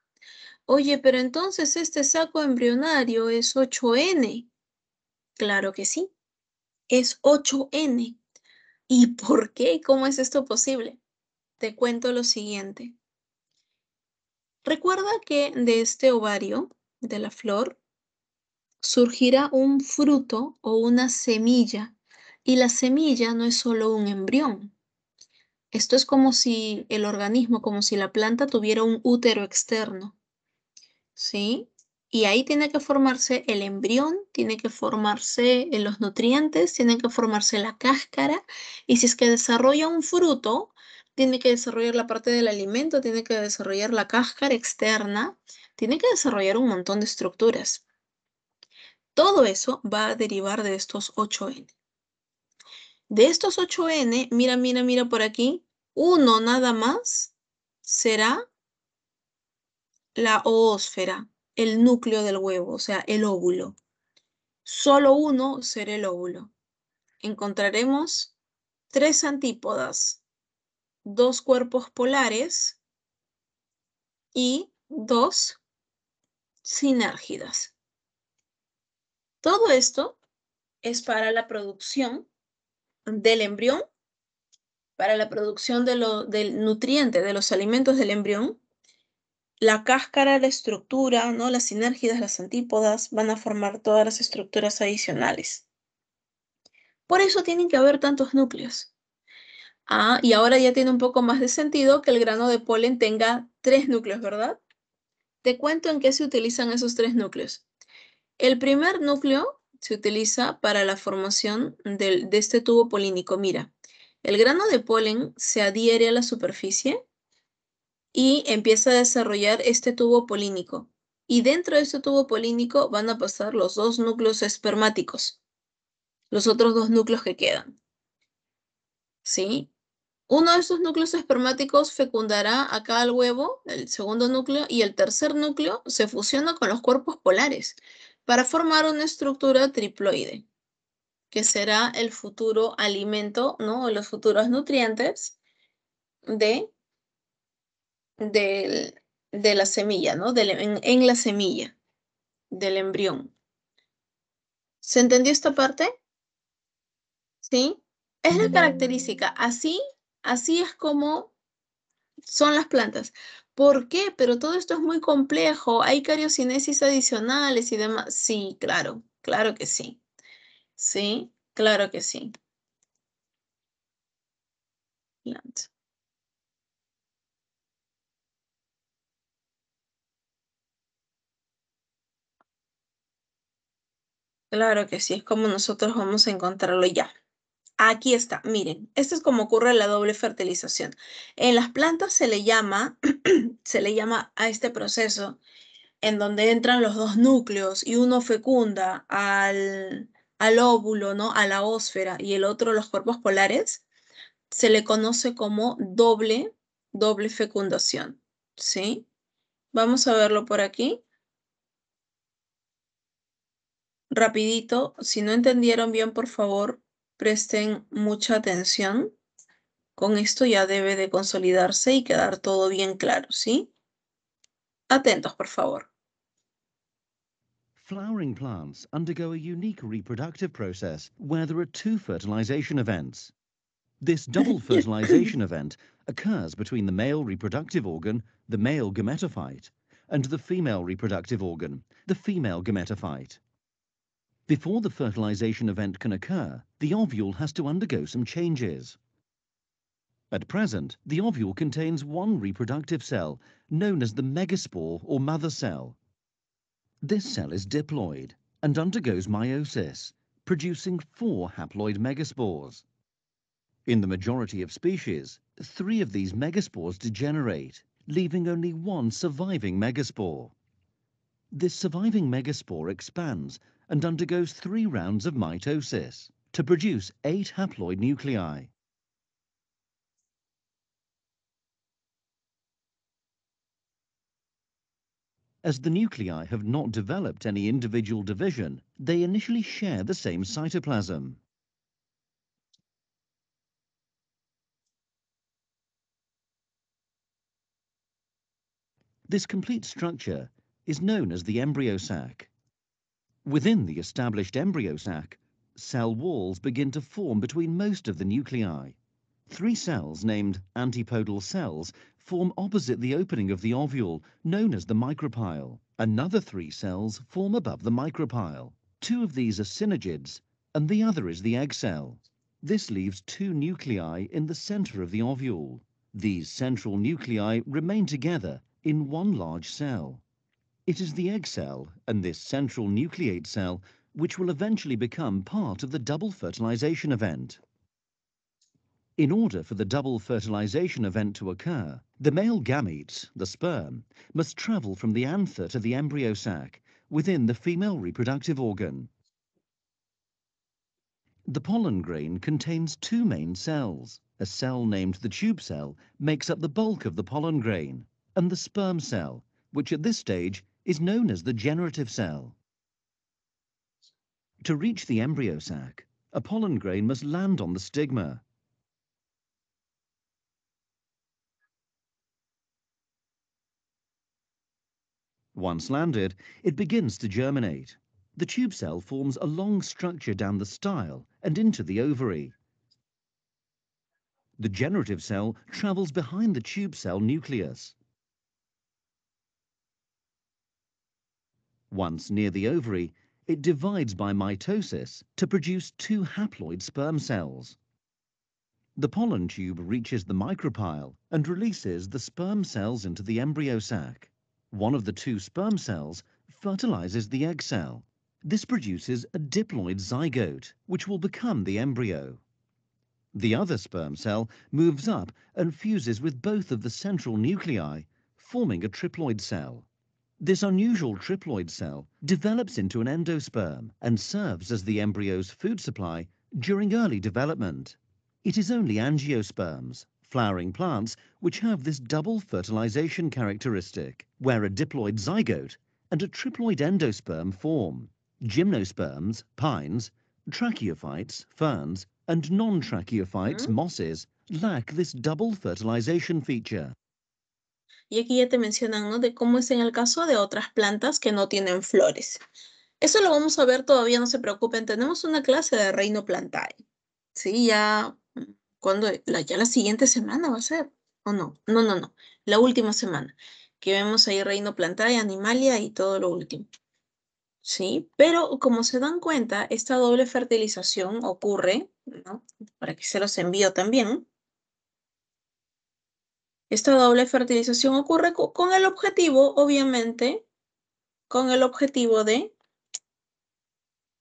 Oye, pero entonces este saco embrionario es 8N. Claro que sí, es 8N. ¿Y por qué? ¿Cómo es esto posible? Te cuento lo siguiente. Recuerda que de este ovario, de la flor, surgirá un fruto o una semilla. Y la semilla no es solo un embrión. Esto es como si el organismo, como si la planta tuviera un útero externo. ¿Sí? Y ahí tiene que formarse el embrión, tiene que formarse los nutrientes, tiene que formarse la cáscara. Y si es que desarrolla un fruto, tiene que desarrollar la parte del alimento, tiene que desarrollar la cáscara externa, tiene que desarrollar un montón de estructuras. Todo eso va a derivar de estos 8N. De estos 8N, mira por aquí, uno nada más será la oósfera, el núcleo del huevo, o sea, el óvulo. Solo uno será el óvulo. Encontraremos 3 antípodas, 2 cuerpos polares y 2 sinérgidas. Todo esto es para la producción del embrión para la producción del nutriente de los alimentos del embrión, la cáscara, la estructura, ¿no? Las sinérgidas, las antípodas van a formar todas las estructuras adicionales. Por eso tienen que haber tantos núcleos. Y ahora ya tiene un poco más de sentido que el grano de polen tenga 3 núcleos, ¿verdad? Te cuento en qué se utilizan esos 3 núcleos. El primer núcleo se utiliza para la formación de este tubo polínico. Mira, el grano de polen se adhiere a la superficie y empieza a desarrollar este tubo polínico. Y dentro de este tubo polínico van a pasar los 2 núcleos espermáticos, los otros 2 núcleos que quedan. ¿Sí? Uno de esos núcleos espermáticos fecundará acá al huevo, el segundo núcleo, y el tercer núcleo se fusiona con los cuerpos polares para formar una estructura triploide, que será el futuro alimento, ¿no? O los futuros nutrientes de la semilla, ¿no? En la semilla del embrión. ¿Se entendió esta parte? ¿Sí? Es la característica. Así es como son las plantas. ¿Por qué? Pero todo esto es muy complejo. Hay cariocinesis adicionales y demás. Sí, claro, claro que sí. Sí, claro que sí. Planta. Claro que sí, es como nosotros vamos a encontrarlo ya. Aquí está, miren, esto es como ocurre la doble fertilización. En las plantas se le llama, se le llama a este proceso en donde entran los 2 núcleos y uno fecunda al óvulo, ¿no? A la ósfera y el otro los cuerpos polares, se le conoce como doble fecundación, ¿sí? Vamos a verlo por aquí. Rapidito, si no entendieron bien, por favor, presten mucha atención. Con esto ya debe de consolidarse y quedar todo bien claro, ¿sí? Atentos, por favor. Flowering plants undergo a unique reproductive process where there are 2 fertilization events. This double fertilization event occurs between the male reproductive organ, the male gametophyte, and the female reproductive organ, the female gametophyte. Before the fertilization event can occur, the ovule has to undergo some changes. At present, the ovule contains 1 reproductive cell, known as the megaspore or mother cell. This cell is diploid and undergoes meiosis, producing 4 haploid megaspores. In the majority of species, 3 of these megaspores degenerate, leaving only 1 surviving megaspore. This surviving megaspore expands and undergoes 3 rounds of mitosis to produce 8 haploid nuclei. As the nuclei have not developed any individual division, they initially share the same cytoplasm. This complete structure is known as the embryo sac. Within the established embryo sac, cell walls begin to form between most of the nuclei. 3 cells named antipodal cells form opposite the opening of the ovule, known as the micropyle. Another 3 cells form above the micropyle. 2 of these are synergids, and the other is the egg cell. This leaves 2 nuclei in the center of the ovule. These central nuclei remain together in 1 large cell. It is the egg cell and this central nucleate cell which will eventually become part of the double fertilization event. In order for the double fertilization event to occur, the male gametes, the sperm, must travel from the anther to the embryo sac within the female reproductive organ. The pollen grain contains 2 main cells. A cell named the tube cell makes up the bulk of the pollen grain, and the sperm cell, which at this stage is known as the generative cell. To reach the embryo sac, a pollen grain must land on the stigma. Once landed, it begins to germinate. The tube cell forms a long structure down the style and into the ovary. The generative cell travels behind the tube cell nucleus. Once near the ovary, it divides by mitosis to produce 2 haploid sperm cells. The pollen tube reaches the micropyle and releases the sperm cells into the embryo sac. One of the 2 sperm cells fertilizes the egg cell. This produces a diploid zygote, which will become the embryo. The other sperm cell moves up and fuses with both of the central nuclei, forming a triploid cell. This unusual triploid cell develops into an endosperm and serves as the embryo's food supply during early development. It is only angiosperms, flowering plants, which have this double fertilization characteristic, where a diploid zygote and a triploid endosperm form. Gymnosperms, pines, tracheophytes, ferns, and non-tracheophytes, mosses, lack this double fertilization feature. Y aquí ya te mencionan, ¿no?, de cómo es en el caso de otras plantas que no tienen flores. Eso lo vamos a ver todavía, no se preocupen. Tenemos una clase de reino plantae. Sí, ya, ya la siguiente semana va a ser, ¿o no? No. La última semana, que vemos ahí reino plantae, animalia y todo lo último. Sí, pero como se dan cuenta, esta doble fertilización ocurre, ¿no?, para que se los envío también. Esta doble fertilización ocurre con el objetivo, obviamente, con el objetivo de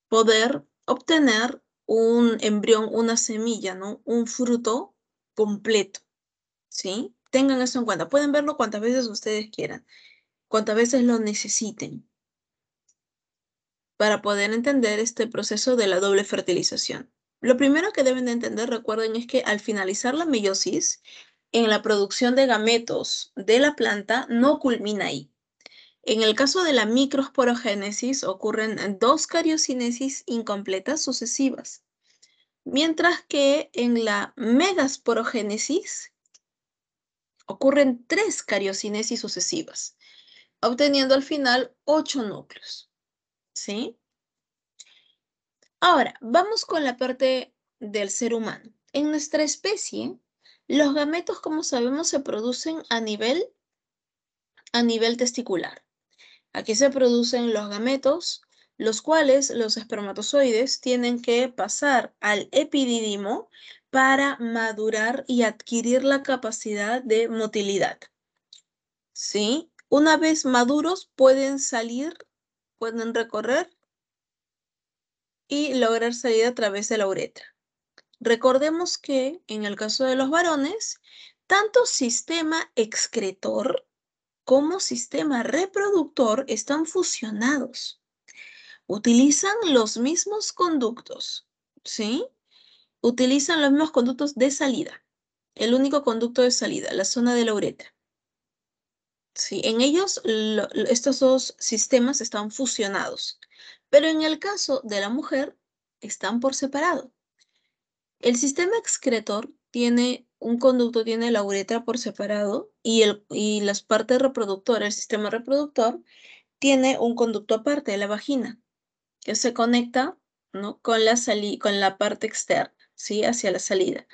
poder obtener un embrión, una semilla, ¿no?, un fruto completo, ¿sí? Tengan eso en cuenta. Pueden verlo cuantas veces ustedes quieran, cuantas veces lo necesiten, para poder entender este proceso de la doble fertilización. Lo primero que deben de entender, recuerden, es que al finalizar la meiosis, en la producción de gametos de la planta no culmina ahí. En el caso de la microsporogénesis ocurren 2 cariocinesis incompletas sucesivas, mientras que en la megasporogénesis ocurren 3 cariocinesis sucesivas, obteniendo al final 8 núcleos, ¿sí? Ahora, vamos con la parte del ser humano. En nuestra especie, los gametos, como sabemos, se producen a nivel testicular. Aquí se producen los gametos, los cuales los espermatozoides tienen que pasar al epidídimo para madurar y adquirir la capacidad de motilidad. ¿Sí? Una vez maduros pueden salir, pueden recorrer y lograr salir a través de la uretra. Recordemos que en el caso de los varones, tanto sistema excretor como sistema reproductor están fusionados. Utilizan los mismos conductos, ¿sí? Utilizan los mismos conductos de salida. El único conducto de salida, la zona de la uretra. Sí, en ellos estos 2 sistemas están fusionados, pero en el caso de la mujer están por separado. El sistema excretor tiene un conducto, tiene la uretra por separado y las partes reproductoras, el sistema reproductor, tiene un conducto aparte de la vagina que se conecta, ¿no?, con la parte externa, ¿sí?, hacia la salida,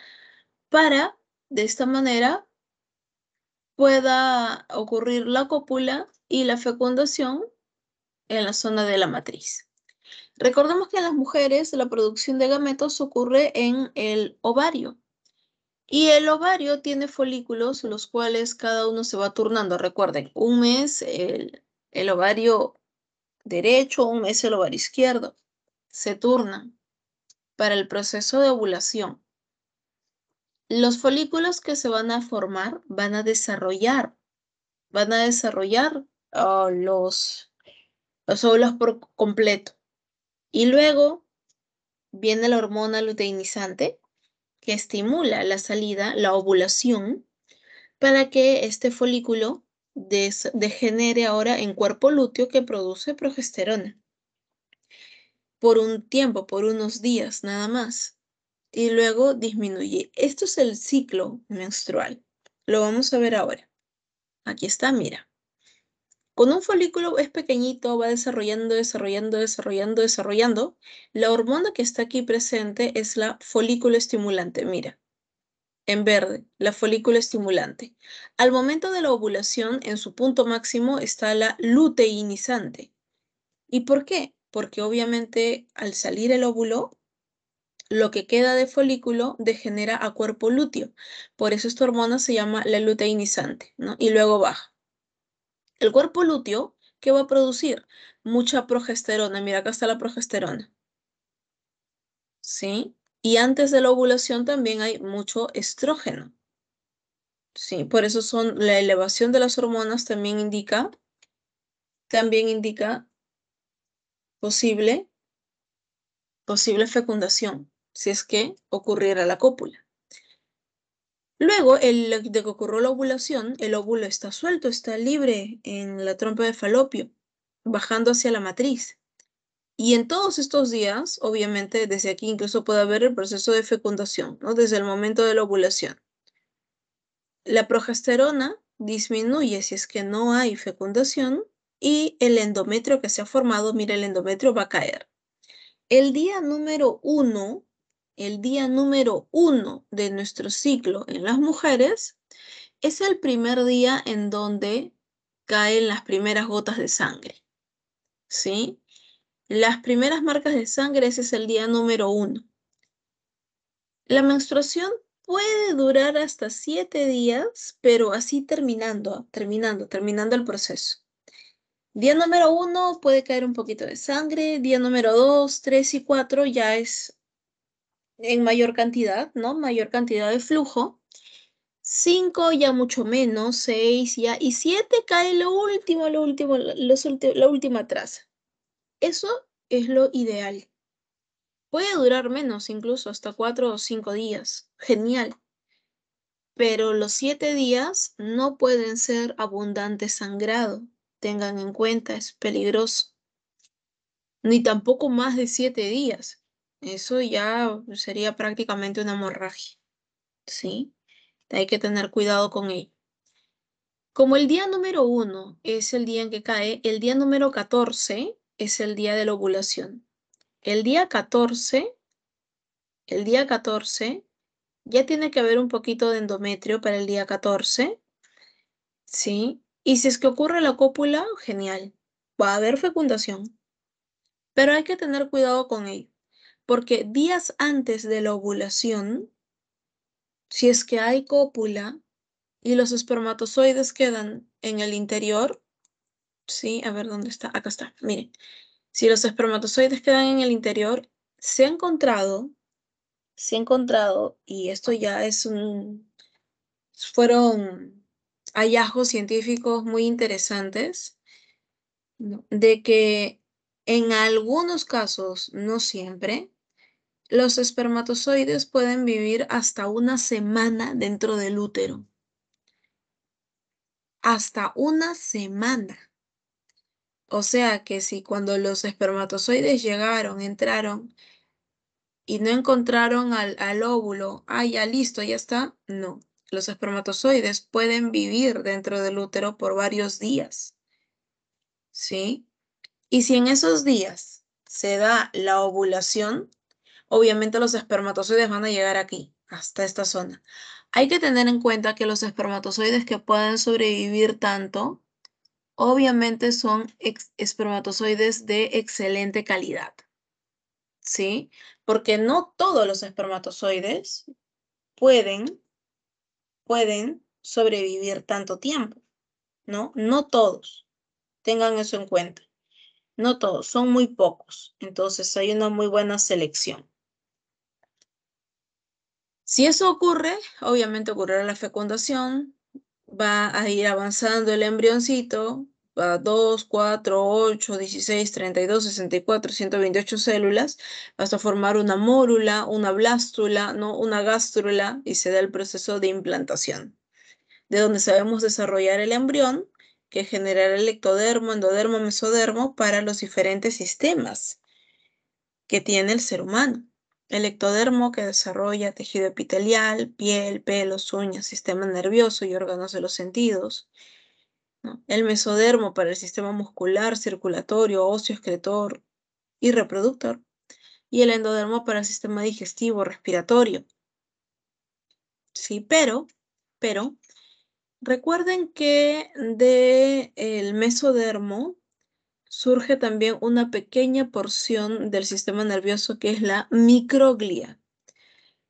para de esta manera pueda ocurrir la cópula y la fecundación en la zona de la matriz. Recordemos que en las mujeres la producción de gametos ocurre en el ovario. Y el ovario tiene folículos, los cuales cada uno se va turnando. Recuerden, un mes el ovario derecho, un mes el ovario izquierdo. Se turnan para el proceso de ovulación. Los folículos que se van a formar van a desarrollar los óvulos por completo. Y luego viene la hormona luteinizante, que estimula la salida, la ovulación, para que este folículo degenere ahora en cuerpo lúteo que produce progesterona. Por un tiempo, por unos días nada más. Y luego disminuye. Esto es el ciclo menstrual. Lo vamos a ver ahora. Aquí está, mira. Cuando un folículo es pequeñito, va desarrollando. La hormona que está aquí presente es la folículo estimulante, mira. En verde, la folícula estimulante. Al momento de la ovulación, en su punto máximo, está la luteinizante. ¿Y por qué? Porque obviamente al salir el óvulo, lo que queda de folículo degenera a cuerpo lúteo. Por eso esta hormona se llama la luteinizante, ¿no? Y luego baja. El cuerpo lúteo, ¿qué va a producir? Mucha progesterona. Mira, acá está la progesterona. ¿Sí? Y antes de la ovulación también hay mucho estrógeno. Sí, por eso la elevación de las hormonas también indica posible fecundación, si es que ocurriera la cópula. Luego, de que ocurrió la ovulación, el óvulo está suelto, está libre en la trompa de Falopio, bajando hacia la matriz. Y en todos estos días, obviamente, desde aquí incluso puede haber el proceso de fecundación, ¿no? Desde el momento de la ovulación. La progesterona disminuye si es que no hay fecundación y el endometrio que se ha formado, mira, el endometrio va a caer. El día número 1 de nuestro ciclo en las mujeres es el primer día en donde caen las primeras gotas de sangre, ¿sí? Las primeras marcas de sangre, ese es el día número 1. La menstruación puede durar hasta 7 días, pero así terminando el proceso. Día número 1 puede caer un poquito de sangre, día número 2, 3 y 4 ya es en mayor cantidad, ¿no? Mayor cantidad de flujo. 5 ya mucho menos, 6 ya, y 7 cae la última traza. Eso es lo ideal. Puede durar menos, incluso hasta 4 o 5 días. Genial. Pero los 7 días no pueden ser abundante sangrado. Tengan en cuenta, es peligroso. Ni tampoco más de 7 días. Eso ya sería prácticamente una hemorragia. ¿Sí? Hay que tener cuidado con ello. Como el día número 1 es el día en que cae, el día número 14 es el día de la ovulación. El día 14 ya tiene que haber un poquito de endometrio para el día 14, ¿sí? Y si es que ocurre la cópula, genial, va a haber fecundación. Pero hay que tener cuidado con ello, porque días antes de la ovulación, si es que hay cópula y los espermatozoides quedan en el interior, ¿sí? A ver, ¿dónde está? Acá está, miren. Si los espermatozoides quedan en el interior, se ha encontrado, y esto ya fueron hallazgos científicos muy interesantes, ¿no? De que en algunos casos, no siempre, los espermatozoides pueden vivir hasta una semana dentro del útero. Hasta una semana. O sea que si cuando los espermatozoides entraron y no encontraron al óvulo, ya listo, ya está, no. Los espermatozoides pueden vivir dentro del útero por varios días, ¿sí? Y si en esos días se da la ovulación, obviamente los espermatozoides van a llegar aquí, hasta esta zona. Hay que tener en cuenta que los espermatozoides que pueden sobrevivir tanto, obviamente son espermatozoides de excelente calidad, ¿sí? Porque no todos los espermatozoides pueden sobrevivir tanto tiempo, ¿no? No todos. Tengan eso en cuenta. No todos, son muy pocos. Entonces hay una muy buena selección. Si eso ocurre, obviamente ocurrirá la fecundación, va a ir avanzando el embrioncito, va a 2, 4, 8, 16, 32, 64, 128 células, hasta formar una mórula, una blástula, ¿no? Una gástrula, y se da el proceso de implantación, de donde sabemos desarrollar el embrión, que generará el ectodermo, endodermo, mesodermo para los diferentes sistemas que tiene el ser humano. El ectodermo, que desarrolla tejido epitelial, piel, pelos, uñas, sistema nervioso y órganos de los sentidos, ¿no? El mesodermo para el sistema muscular, circulatorio, óseo, excretor y reproductor. Y el endodermo para el sistema digestivo, respiratorio. Sí, pero, recuerden que del mesodermo surge también una pequeña porción del sistema nervioso que es la microglia.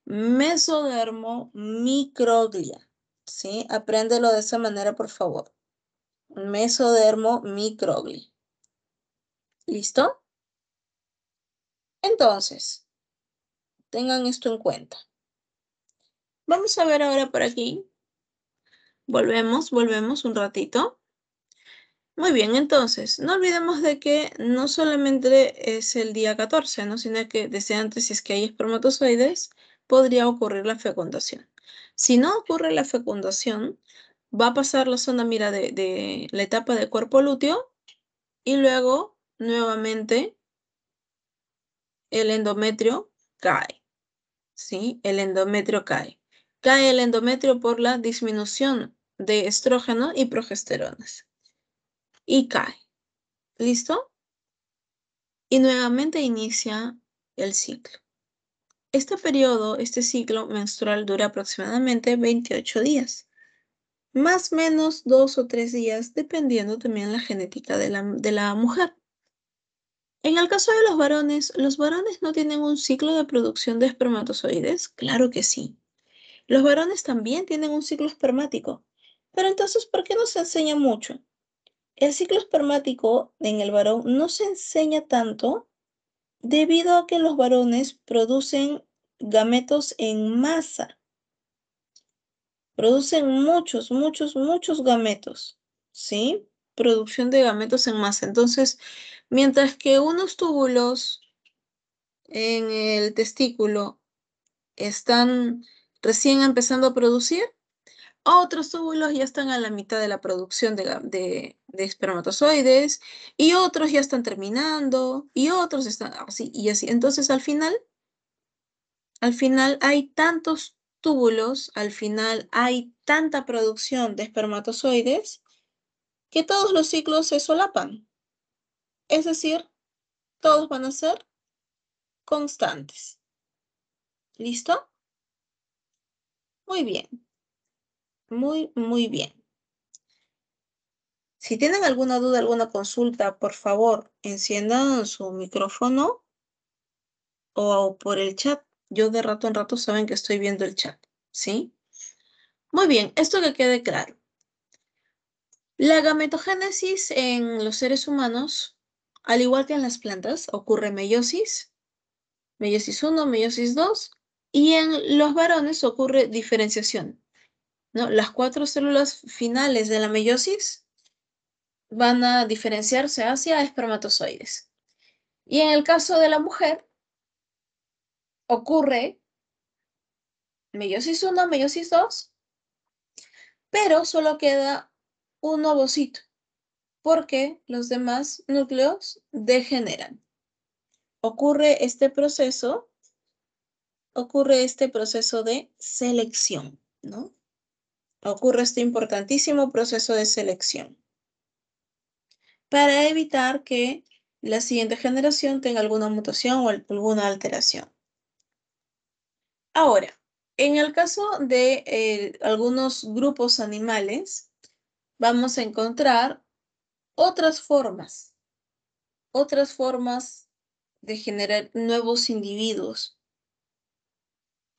Mesodermo, microglia. ¿Sí? Apréndelo de esa manera, por favor. Mesodermo, microglia. ¿Listo? Entonces, tengan esto en cuenta. Vamos a ver ahora por aquí. Volvemos un ratito. Muy bien, entonces, no olvidemos de que no solamente es el día 14, ¿no? Sino que desde antes, si es que hay espermatozoides, podría ocurrir la fecundación. Si no ocurre la fecundación, va a pasar la zona, mira, de la etapa de cuerpo lúteo y luego, nuevamente, el endometrio cae, ¿sí? El endometrio cae. Cae el endometrio por la disminución de estrógeno y progesteronas. Y cae. ¿Listo? Y nuevamente inicia el ciclo. Este periodo, este ciclo menstrual dura aproximadamente 28 días. Más o menos 2 o 3 días, dependiendo también la genética de la mujer. En el caso de los varones no tienen un ciclo de producción de espermatozoides. Claro que sí. Los varones también tienen un ciclo espermático. Pero entonces, ¿por qué no se enseña mucho? El ciclo espermático en el varón no se enseña tanto debido a que los varones producen gametos en masa. Producen muchos gametos, ¿sí? Producción de gametos en masa. Entonces, mientras que unos túbulos en el testículo están recién empezando a producir, otros túbulos ya están a la mitad de la producción de espermatozoides y otros ya están terminando y otros están así y así. Entonces, al final hay tantos túbulos, al final hay tanta producción de espermatozoides que todos los ciclos se solapan. Es decir, todos van a ser constantes. ¿Listo? Muy bien. Muy bien. Si tienen alguna duda, alguna consulta, por favor, enciendan su micrófono o por el chat. Yo de rato en rato saben que estoy viendo el chat, ¿sí? Muy bien, esto que quede claro. La gametogénesis en los seres humanos, al igual que en las plantas, ocurre meiosis 1, meiosis 2, y en los varones ocurre diferenciación, ¿no? Las 4 células finales de la meiosis van a diferenciarse hacia espermatozoides. Y en el caso de la mujer, ocurre meiosis 1, meiosis 2, pero solo queda un ovocito, porque los demás núcleos degeneran. Ocurre este proceso de selección, ¿no? Ocurre este importantísimo proceso de selección para evitar que la siguiente generación tenga alguna mutación o alguna alteración. Ahora, en el caso de algunos grupos animales, vamos a encontrar otras formas de generar nuevos individuos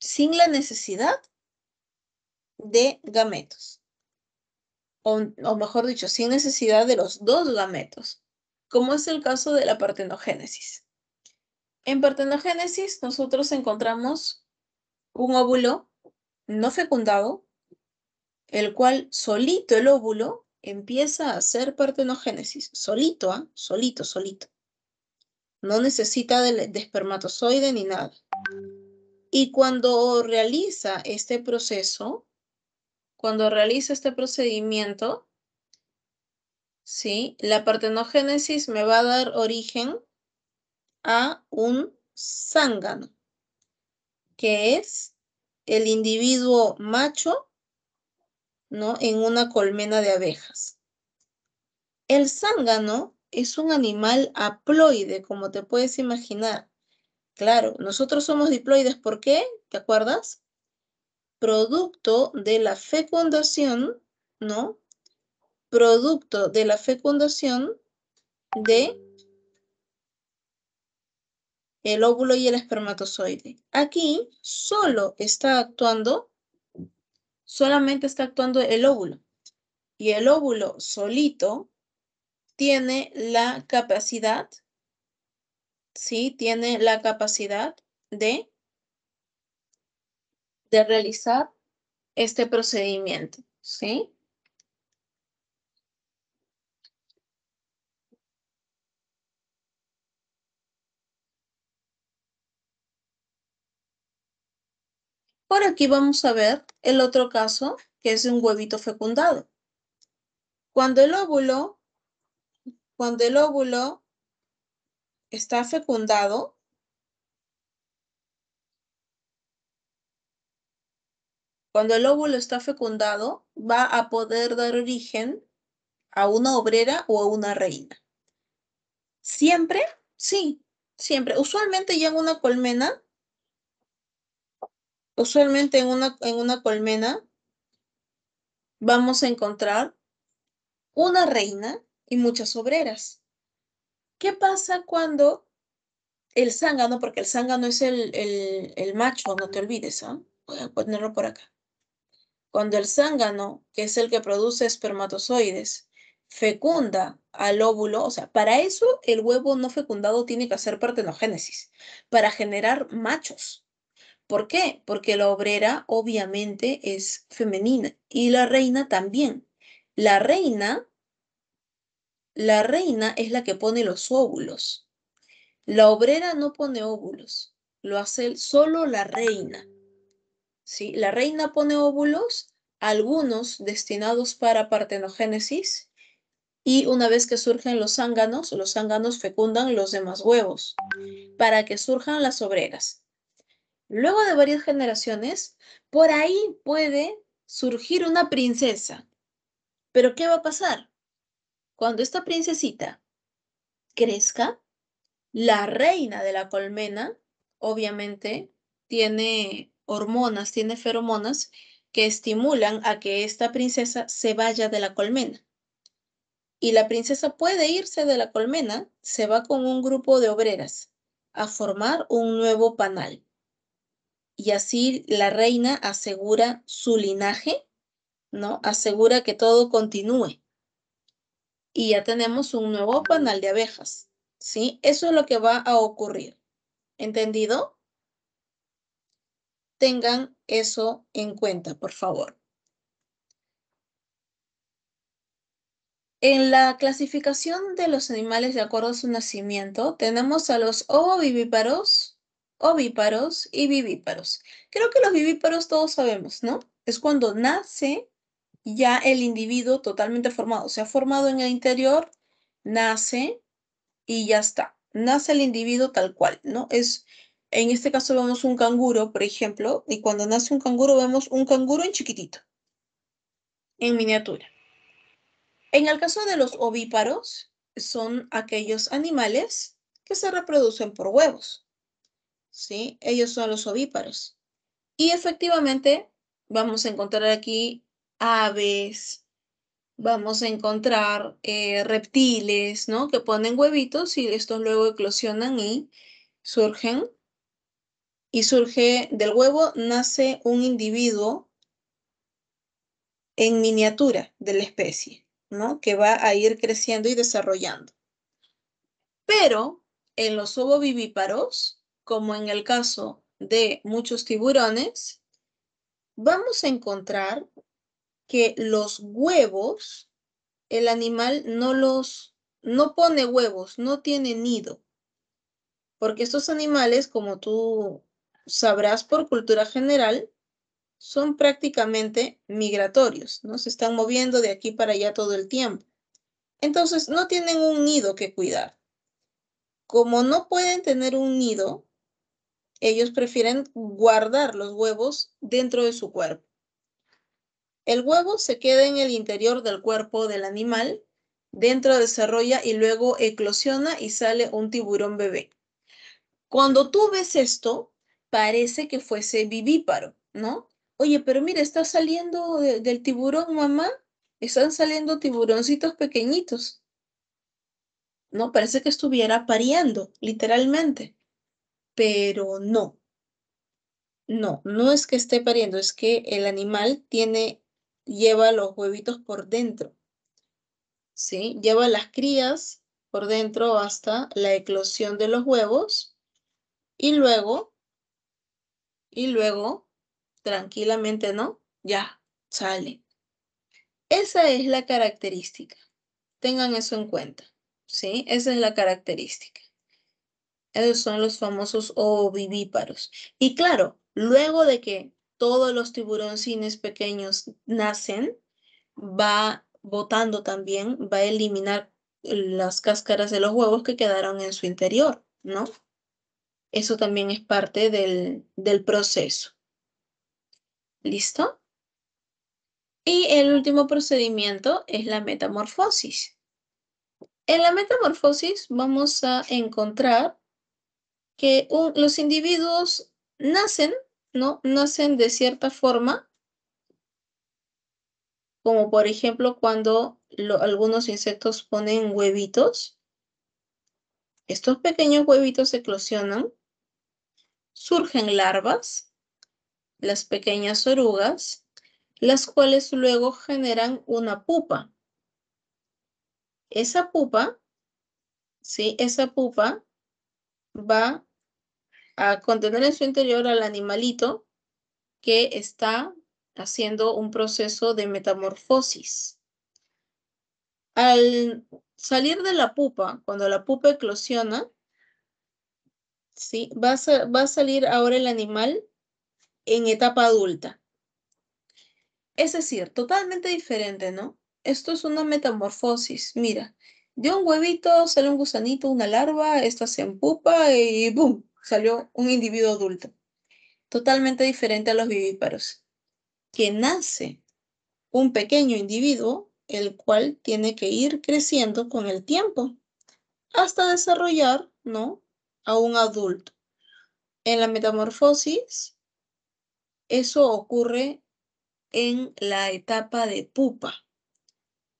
sin la necesidad de gametos. O mejor dicho, sin necesidad de los dos gametos, como es el caso de la partenogénesis. En partenogénesis nosotros encontramos un óvulo no fecundado, el cual solito el óvulo empieza a hacer partenogénesis, solito, ¿ah? Solito. No necesita de espermatozoide ni nada. Y cuando realiza este proceso, cuando realiza este procedimiento, ¿sí? La partenogénesis me va a dar origen a un zángano, que es el individuo macho, ¿no? En una colmena de abejas. El zángano es un animal haploide, como te puedes imaginar. Claro, nosotros somos diploides, ¿por qué? ¿Te acuerdas? producto de la fecundación, ¿no? Producto de la fecundación de el óvulo y el espermatozoide. Aquí solamente está actuando el óvulo. Y el óvulo solito tiene la capacidad, ¿sí? Tiene la capacidad de realizar este procedimiento, ¿sí? Por aquí vamos a ver el otro caso, que es un huevito fecundado. Cuando el óvulo está fecundado, va a poder dar origen a una obrera o a una reina. ¿Siempre? Sí, siempre. Usualmente ya en una colmena, vamos a encontrar una reina y muchas obreras. ¿Qué pasa cuando el zángano, porque el zángano es el macho, no te olvides, ¿ah? Voy a ponerlo por acá. Cuando el zángano, que es el que produce espermatozoides, fecunda al óvulo, o sea, para eso el huevo no fecundado tiene que hacer partenogénesis, para generar machos. ¿Por qué? Porque la obrera obviamente es femenina y la reina también. La reina es la que pone los óvulos. La obrera no pone óvulos, lo hace solo la reina. ¿Sí? La reina pone óvulos, algunos destinados para partenogénesis, y una vez que surgen los zánganos fecundan los demás huevos para que surjan las obreras. Luego de varias generaciones, por ahí puede surgir una princesa. ¿Pero qué va a pasar? Cuando esta princesita crezca, la reina de la colmena, obviamente, tiene hormonas, tiene feromonas que estimulan a que esta princesa se vaya de la colmena. Y la princesa puede irse de la colmena, se va con un grupo de obreras a formar un nuevo panal. Y así la reina asegura su linaje, ¿no? Asegura que todo continúe. Y ya tenemos un nuevo panal de abejas, ¿sí? Eso es lo que va a ocurrir. ¿Entendido? Tengan eso en cuenta, por favor. En la clasificación de los animales de acuerdo a su nacimiento, tenemos a los ovovivíparos, ovíparos y vivíparos. Creo que los vivíparos todos sabemos, ¿no? Es cuando nace ya el individuo totalmente formado. Se ha formado en el interior, nace y ya está. Nace el individuo tal cual, ¿no? En este caso vemos un canguro, por ejemplo, y cuando nace un canguro vemos un canguro en chiquitito, en miniatura. En el caso de los ovíparos, son aquellos animales que se reproducen por huevos, ¿sí? Ellos son los ovíparos. Y efectivamente vamos a encontrar aquí aves, vamos a encontrar reptiles, ¿no? Que ponen huevitos y estos luego eclosionan y surgen. Y surge del huevo, nace un individuo en miniatura de la especie, ¿no? Que va a ir creciendo y desarrollando. Pero en los ovovivíparos, como en el caso de muchos tiburones, vamos a encontrar que los huevos, el animal no pone huevos, no tiene nido. Porque estos animales, como tú sabrás por cultura general, son prácticamente migratorios, ¿no? Se están moviendo de aquí para allá todo el tiempo. Entonces, no tienen un nido que cuidar. Como no pueden tener un nido, ellos prefieren guardar los huevos dentro de su cuerpo. El huevo se queda en el interior del cuerpo del animal, dentro desarrolla y luego eclosiona y sale un tiburón bebé. Cuando tú ves esto, parece que fuese vivíparo, ¿no? Oye, pero mira, está saliendo del tiburón, mamá. Están saliendo tiburoncitos pequeñitos. No, parece que estuviera pariendo, literalmente. Pero no, no es que esté pariendo, es que el animal lleva los huevitos por dentro, ¿sí? Lleva las crías por dentro hasta la eclosión de los huevos y luego, tranquilamente, ¿no? Ya, sale. Esa es la característica. Tengan eso en cuenta, ¿sí? Esa es la característica. Esos son los famosos ovovivíparos. Y claro, luego de que todos los tiburoncines pequeños nacen, va botando también, va a eliminar las cáscaras de los huevos que quedaron en su interior, ¿no? Eso también es parte del proceso. ¿Listo? Y el último procedimiento es la metamorfosis. En la metamorfosis vamos a encontrar que los individuos nacen, ¿no? Nacen de cierta forma, como por ejemplo cuando algunos insectos ponen huevitos. Estos pequeños huevitos eclosionan, surgen larvas, las pequeñas orugas, las cuales luego generan una pupa. Esa pupa, ¿sí? Esa pupa va a contener en su interior al animalito que está haciendo un proceso de metamorfosis. Al salir de la pupa, cuando la pupa eclosiona, ¿sí? Va a salir ahora el animal en etapa adulta. Es decir, totalmente diferente, ¿no? Esto es una metamorfosis. Mira, de un huevito sale un gusanito, una larva, esta se empupa y ¡boom! Salió un individuo adulto. Totalmente diferente a los vivíparos, que nace un pequeño individuo, el cual tiene que ir creciendo con el tiempo hasta desarrollar, ¿no? A un adulto. En la metamorfosis, eso ocurre en la etapa de pupa,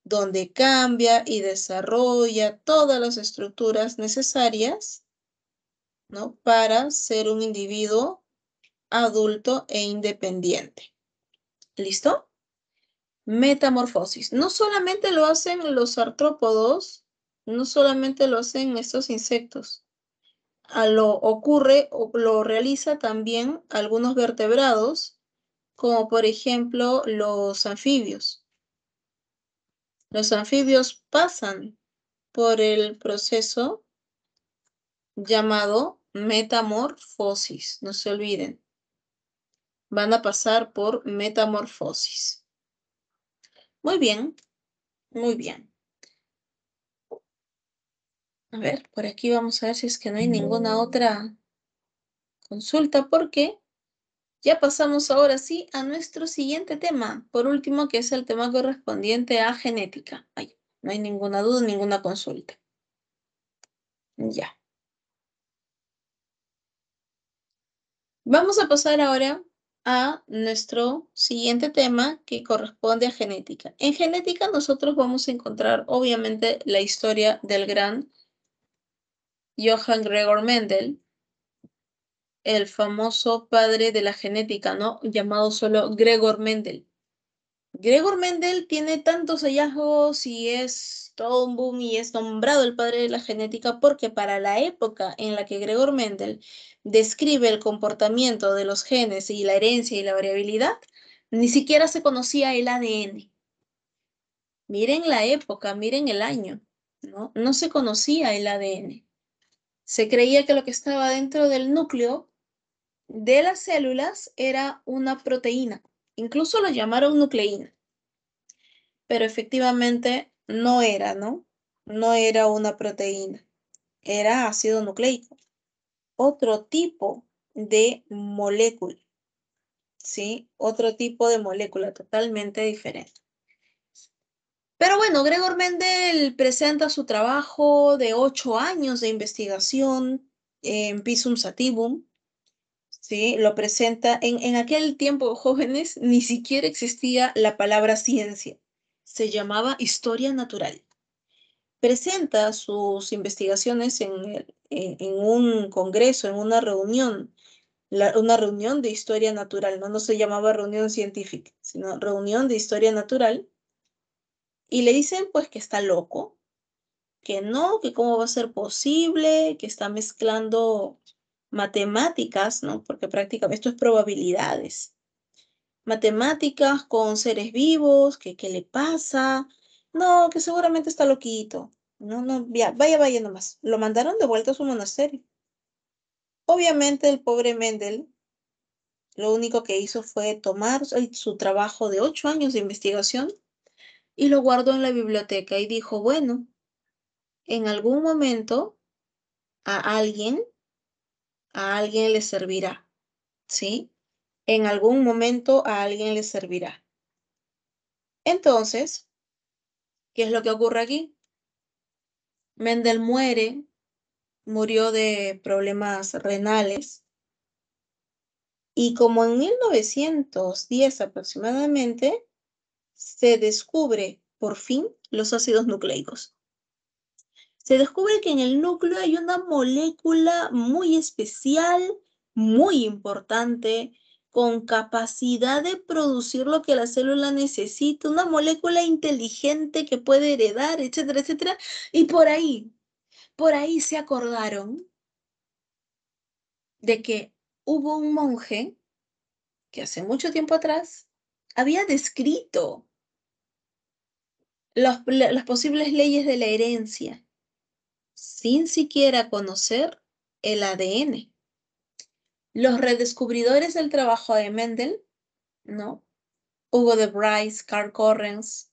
donde cambia y desarrolla todas las estructuras necesarias, ¿no? Para ser un individuo adulto e independiente. ¿Listo? Metamorfosis. No solamente lo hacen los artrópodos, no solamente lo hacen estos insectos. Ocurre o lo realiza también algunos vertebrados, como por ejemplo los anfibios. Los anfibios pasan por el proceso llamado metamorfosis. No se olviden. Van a pasar por metamorfosis. Muy bien, muy bien. A ver, por aquí vamos a ver si es que no hay ninguna otra consulta, porque ya pasamos ahora sí a nuestro siguiente tema. Por último, que es el tema correspondiente a genética. Ay, no hay ninguna duda, ninguna consulta. Ya. Vamos a pasar ahora a nuestro siguiente tema que corresponde a genética. En genética nosotros vamos a encontrar obviamente la historia del gran Johann Gregor Mendel, el famoso padre de la genética, ¿no? Llamado solo Gregor Mendel. Gregor Mendel tiene tantos hallazgos y es todo un boom y es nombrado el padre de la genética porque para la época en la que Gregor Mendel describe el comportamiento de los genes y la herencia y la variabilidad, ni siquiera se conocía el ADN. Miren la época, miren el año, ¿no? No se conocía el ADN. Se creía que lo que estaba dentro del núcleo de las células era una proteína. Incluso lo llamaron nucleína. Pero efectivamente no era, ¿no? No era una proteína, era ácido nucleico, otro tipo de molécula, ¿sí? Otro tipo de molécula totalmente diferente. Pero bueno, Gregor Mendel presenta su trabajo de 8 años de investigación en Pisum Sativum, ¿sí? Lo presenta, en aquel tiempo, jóvenes, ni siquiera existía la palabra ciencia. Se llamaba historia natural. Presenta sus investigaciones en un congreso, en una reunión, una reunión de historia natural, ¿no? No se llamaba reunión científica, sino reunión de historia natural. Y le dicen, pues, que está loco, que no, que cómo va a ser posible, que está mezclando matemáticas, ¿no? Porque prácticamente esto es probabilidades. Matemáticas con seres vivos, que qué le pasa. No, que seguramente está loquito. No, no, ya, vaya nomás. Lo mandaron de vuelta a su monasterio. Obviamente el pobre Mendel lo único que hizo fue tomar su trabajo de 8 años de investigación y lo guardó en la biblioteca y dijo, bueno, en algún momento a alguien, a alguien le servirá, ¿sí? En algún momento a alguien le servirá. Entonces, ¿qué es lo que ocurre aquí? Mendel murió de problemas renales y como en 1910 aproximadamente, se descubre por fin los ácidos nucleicos. Se descubre que en el núcleo hay una molécula muy especial, muy importante, con capacidad de producir lo que la célula necesita, una molécula inteligente que puede heredar, etcétera, etcétera. Y por ahí se acordaron de que hubo un monje que hace mucho tiempo atrás había descrito las posibles leyes de la herencia sin siquiera conocer el ADN. Los redescubridores del trabajo de Mendel, ¿no? Hugo de Bryce, Carl Correns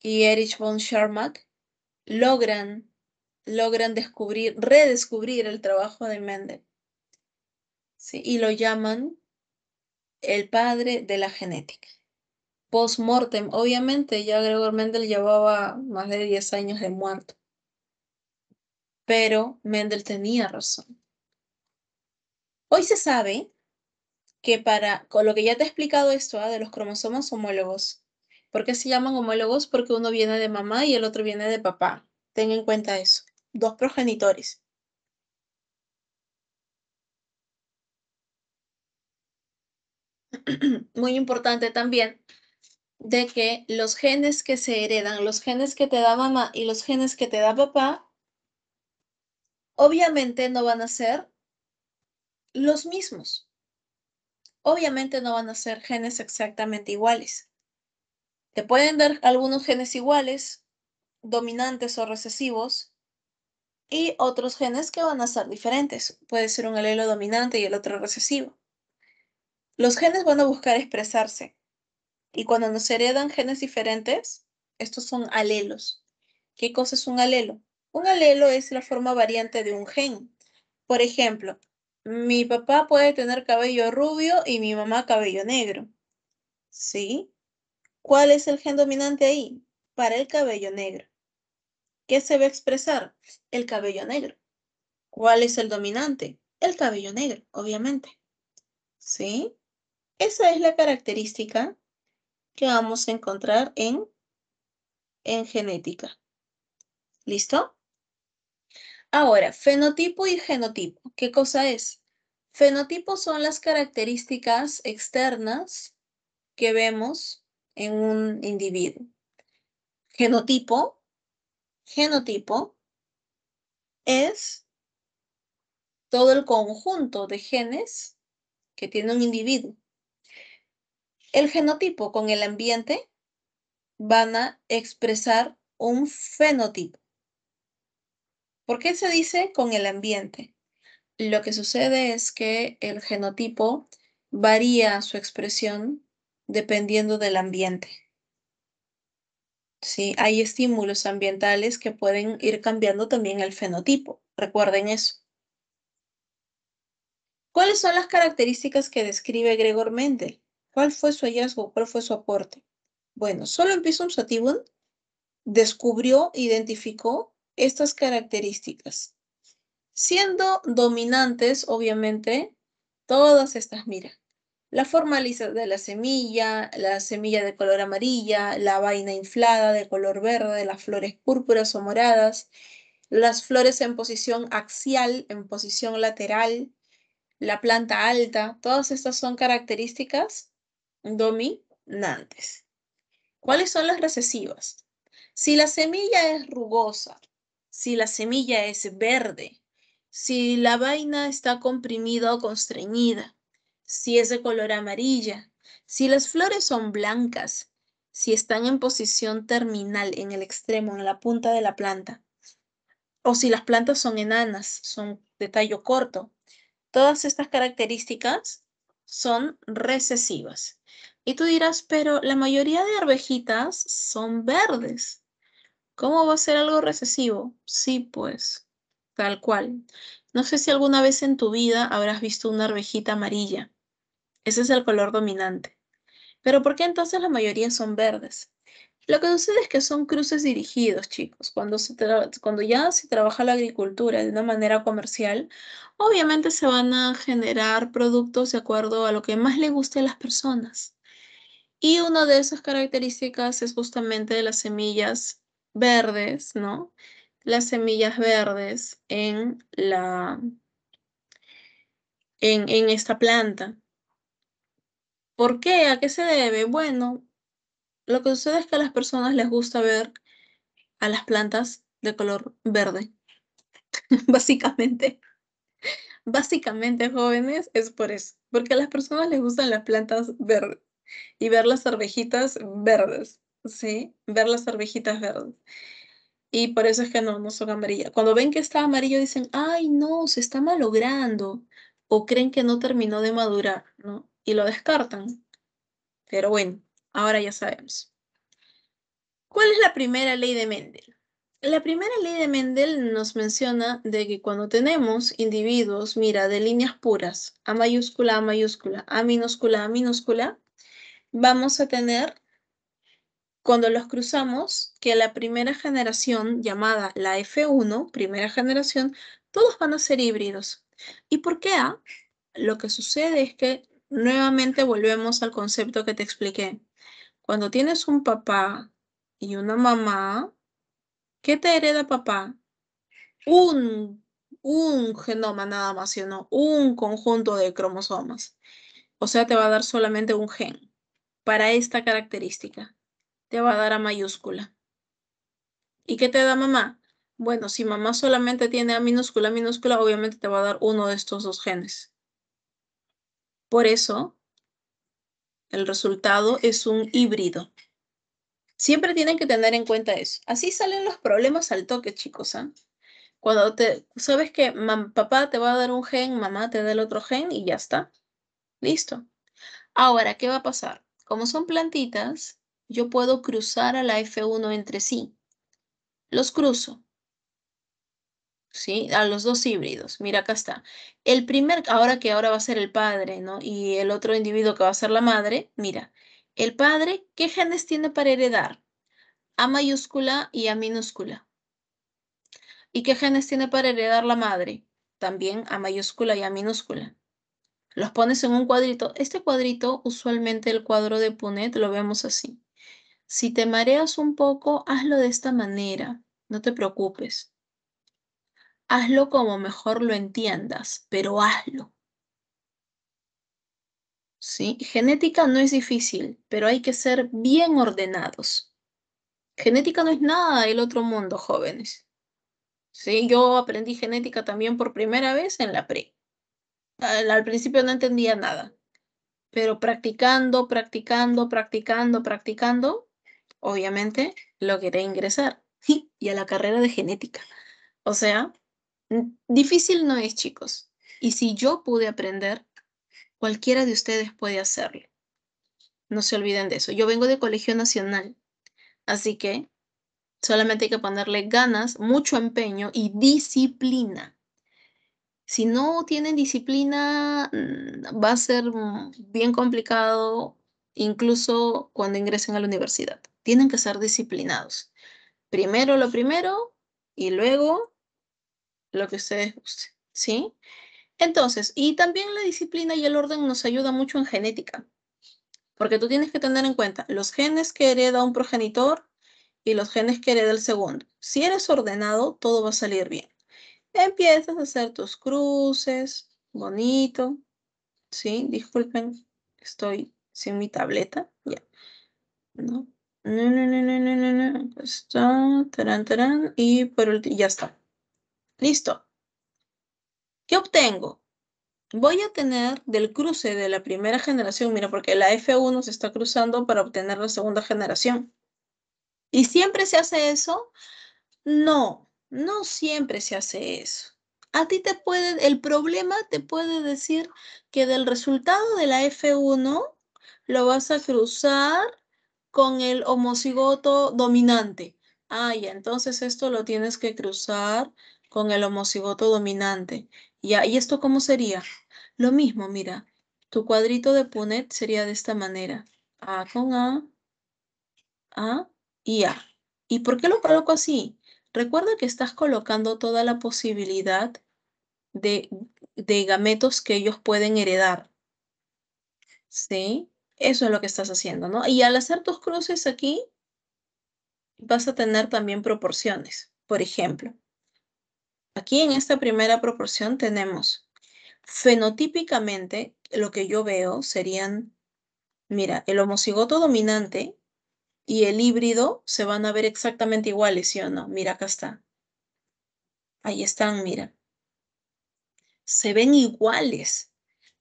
y Erich von Schermack logran redescubrir el trabajo de Mendel, ¿sí? Y lo llaman el padre de la genética. Post-mortem, obviamente ya Gregor Mendel llevaba más de 10 años de muerto, pero Mendel tenía razón. Hoy se sabe que con lo que ya te he explicado esto, de los cromosomas homólogos, ¿por qué se llaman homólogos? Porque uno viene de mamá y el otro viene de papá. Ten en cuenta eso. Dos progenitores. Muy importante también de que los genes que se heredan, los genes que te da mamá y los genes que te da papá, obviamente no van a ser los mismos. Obviamente no van a ser genes exactamente iguales. Te pueden dar algunos genes iguales, dominantes o recesivos, y otros genes que van a ser diferentes. Puede ser un alelo dominante y el otro recesivo. Los genes van a buscar expresarse y cuando nos heredan genes diferentes, estos son alelos. ¿Qué cosa es un alelo? Un alelo es la forma variante de un gen. Por ejemplo, mi papá puede tener cabello rubio y mi mamá cabello negro. ¿Sí? ¿Cuál es el gen dominante ahí? Para el cabello negro. ¿Qué se va a expresar? El cabello negro. ¿Cuál es el dominante? El cabello negro, obviamente. ¿Sí? Esa es la característica que vamos a encontrar en genética. ¿Listo? Ahora, fenotipo y genotipo. ¿Qué cosa es? Fenotipo son las características externas que vemos en un individuo. Genotipo, genotipo es todo el conjunto de genes que tiene un individuo. El genotipo con el ambiente van a expresar un fenotipo. ¿Por qué se dice con el ambiente? Lo que sucede es que el genotipo varía su expresión dependiendo del ambiente. Sí, hay estímulos ambientales que pueden ir cambiando también el fenotipo. Recuerden eso. ¿Cuáles son las características que describe Gregor Mendel? ¿Cuál fue su hallazgo? ¿Cuál fue su aporte? Bueno, solo en Pisum sativum identificó estas características, siendo dominantes, obviamente, Todas estas, mira. La forma lisa de la semilla de color amarilla, la vaina inflada de color verde, las flores púrpuras o moradas, las flores en posición axial, en posición lateral, la planta alta. Todas estas son características dominantes. ¿Cuáles son las recesivas? Si la semilla es rugosa, si la semilla es verde, si la vaina está comprimida o constreñida, si es de color amarilla, si las flores son blancas, si están en posición terminal en el extremo, en la punta de la planta, o si las plantas son enanas, son de tallo corto. Todas estas características son recesivas. Y tú dirás, pero la mayoría de arvejitas son verdes. ¿Cómo va a ser algo recesivo? Sí, pues, tal cual. No sé si alguna vez en tu vida habrás visto una arvejita amarilla. Ese es el color dominante. Pero ¿por qué entonces la mayoría son verdes? Lo que sucede es que son cruces dirigidos, chicos. Cuando ya se trabaja la agricultura de una manera comercial, obviamente se van a generar productos de acuerdo a lo que más le guste a las personas. Y una de esas características es justamente las semillas verdes, ¿no? Las semillas verdes en esta planta. ¿Por qué? ¿A qué se debe? Bueno, lo que sucede es que a las personas les gusta ver a las plantas de color verde. Básicamente, básicamente, jóvenes, es por eso. Porque a las personas les gustan las plantas verdes y ver las arvejitas verdes, ¿sí? Ver las arvejitas verdes. Y por eso es que no son amarillas. Cuando ven que está amarillo dicen, ay, no, se está malogrando. O creen que no terminó de madurar, ¿no? Y lo descartan. Pero bueno, ahora ya sabemos. ¿Cuál es la primera ley de Mendel? La primera ley de Mendel nos menciona de que cuando tenemos individuos, mira, de líneas puras, A mayúscula, A mayúscula, A minúscula, vamos a tener, cuando los cruzamos, que la primera generación, llamada la F1, primera generación, todos van a ser híbridos. ¿Y por qué A? Lo que sucede es que nuevamente volvemos al concepto que te expliqué. Cuando tienes un papá y una mamá, ¿qué te hereda papá? Un, un genoma nada más, ¿sí o no? Un conjunto de cromosomas. O sea, te va a dar solamente un gen para esta característica. Te va a dar A mayúscula. ¿Y qué te da mamá? Bueno, si mamá solamente tiene A minúscula, obviamente te va a dar uno de estos dos genes. Por eso, el resultado es un híbrido. Siempre tienen que tener en cuenta eso. Así salen los problemas al toque, chicos, ¿ah? Cuando sabes que papá te va a dar un gen, mamá te da el otro gen y ya está. Listo. Ahora, ¿qué va a pasar? Como son plantitas, yo puedo cruzar a la F1 entre sí. Los cruzo, ¿sí? A los dos híbridos. Mira, acá está. El primer, ahora va a ser el padre, ¿no? Y el otro individuo que va a ser la madre, mira. El padre, ¿qué genes tiene para heredar? A mayúscula y A minúscula. ¿Y qué genes tiene para heredar la madre? También A mayúscula y A minúscula. Los pones en un cuadrito. Este cuadrito, usualmente el cuadro de Punnett, lo vemos así. Si te mareas un poco, hazlo de esta manera. No te preocupes. Hazlo como mejor lo entiendas, pero hazlo. ¿Sí? Genética no es difícil, pero hay que ser bien ordenados. Genética no es nada del otro mundo, jóvenes. Sí, yo aprendí genética también por primera vez en la pre. Al principio no entendía nada, pero practicando, obviamente logré ingresar y a la carrera de genética. O sea, difícil no es, chicos. Y si yo pude aprender, cualquiera de ustedes puede hacerlo. No se olviden de eso. Yo vengo de Colegio Nacional, así que solamente hay que ponerle ganas, mucho empeño y disciplina. Si no tienen disciplina, va a ser bien complicado, incluso cuando ingresen a la universidad. Tienen que ser disciplinados. Primero lo primero y luego lo que ustedes gusten, ¿sí? Entonces, y también la disciplina y el orden nos ayuda mucho en genética, porque tú tienes que tener en cuenta los genes que hereda un progenitor y los genes que hereda el segundo. Si eres ordenado, todo va a salir bien. Empiezas a hacer tus cruces, bonito, ¿sí? Disculpen, estoy sin mi tableta, ya, ¿no? Está, tarán, tarán, y ya está. Listo. ¿Qué obtengo? Voy a tener del cruce de la primera generación, mira, porque la F1 se está cruzando para obtener la segunda generación. ¿Y siempre se hace eso? No, no siempre se hace eso. A ti el problema te puede decir que del resultado de la F1 lo vas a cruzar con el homocigoto dominante. Ah, ya, entonces esto lo tienes que cruzar con el homocigoto dominante. Ya, ¿y esto cómo sería? Lo mismo, mira, tu cuadrito de Punnett sería de esta manera. A con A y A. ¿Y por qué lo coloco así? Recuerda que estás colocando toda la posibilidad de, de gametos que ellos pueden heredar. ¿Sí? Eso es lo que estás haciendo, ¿no? Y al hacer tus cruces aquí, vas a tener también proporciones. Por ejemplo, aquí en esta primera proporción tenemos fenotípicamente, lo que yo veo serían, mira, el homocigoto dominante y el híbrido se van a ver exactamente iguales, ¿sí o no? Mira, acá está. Ahí están, mira. Se ven iguales.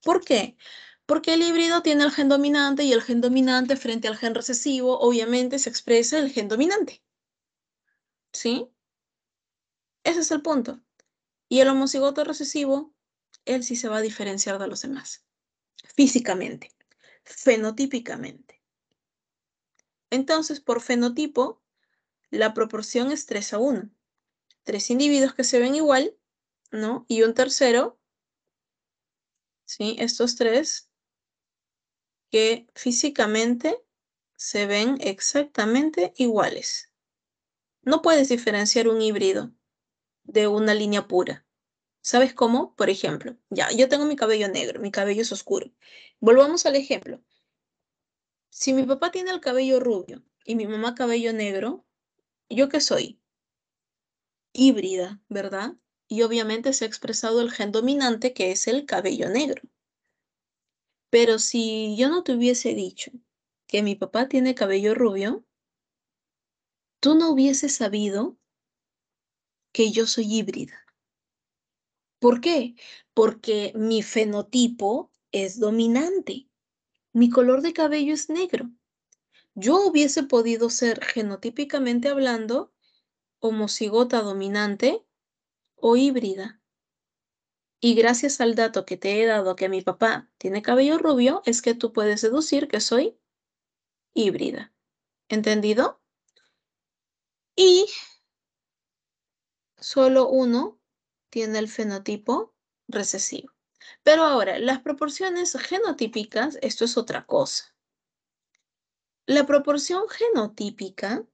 ¿Por qué? Porque el híbrido tiene el gen dominante y el gen dominante frente al gen recesivo, obviamente se expresa el gen dominante. ¿Sí? Ese es el punto. Y el homocigoto recesivo, él sí se va a diferenciar de los demás. Físicamente, fenotípicamente. Entonces, por fenotipo, la proporción es 3:1. 3 individuos que se ven igual, ¿no? Y un tercero, ¿sí? Estos tres que físicamente se ven exactamente iguales. No puedes diferenciar un híbrido de una línea pura. ¿Sabes cómo? Por ejemplo, ya, yo tengo mi cabello negro, mi cabello es oscuro. Volvamos al ejemplo. Si mi papá tiene el cabello rubio y mi mamá cabello negro, ¿yo qué soy? Híbrida, ¿verdad? Y obviamente se ha expresado el gen dominante que es el cabello negro. Pero si yo no te hubiese dicho que mi papá tiene cabello rubio, tú no hubieses sabido que yo soy híbrida. ¿Por qué? Porque mi fenotipo es dominante. Mi color de cabello es negro. Yo hubiese podido ser genotípicamente hablando homocigota dominante o híbrida. Y gracias al dato que te he dado que mi papá tiene cabello rubio, es que tú puedes deducir que soy híbrida. ¿Entendido? Y solo uno tiene el fenotipo recesivo. Pero ahora, las proporciones genotípicas, esto es otra cosa. La proporción genotípica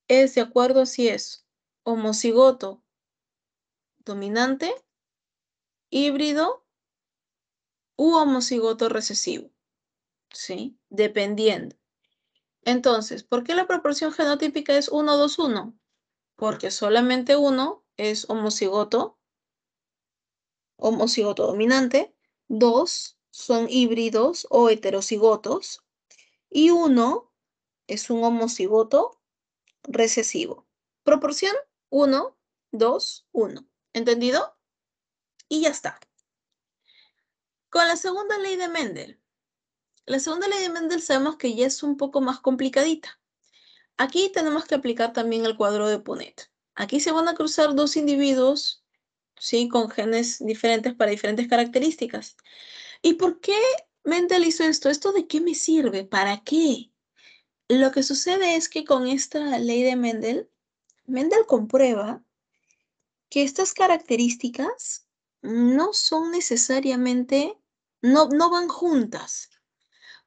es de acuerdo a si es homocigoto dominante, híbrido u homocigoto recesivo, ¿sí? Dependiendo. Entonces, ¿por qué la proporción genotípica es 1:2:1? Porque solamente uno es homocigoto dominante, dos son híbridos o heterocigotos y uno es un homocigoto recesivo. Proporción 1:2:1. ¿Entendido? Y ya está. Con la segunda ley de Mendel. La segunda ley de Mendel sabemos que ya es un poco más complicadita. Aquí tenemos que aplicar también el cuadro de Punnett. Aquí se van a cruzar dos individuos, ¿sí? Con genes diferentes para diferentes características. ¿Y por qué Mendel hizo esto? ¿Esto de qué me sirve? ¿Para qué? Lo que sucede es que con esta ley de Mendel, Mendel comprueba que estas características no son necesariamente, no van juntas.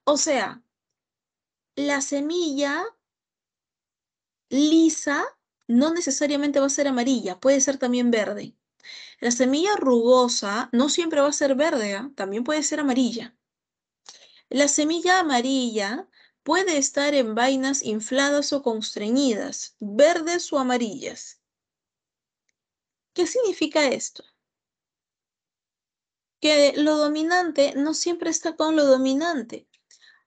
O sea, la semilla lisa no necesariamente va a ser amarilla, puede ser también verde. La semilla rugosa no siempre va a ser verde, ¿ah? También puede ser amarilla. La semilla amarilla puede estar en vainas infladas o constreñidas, verdes o amarillas. ¿Qué significa esto? Que lo dominante no siempre está con lo dominante.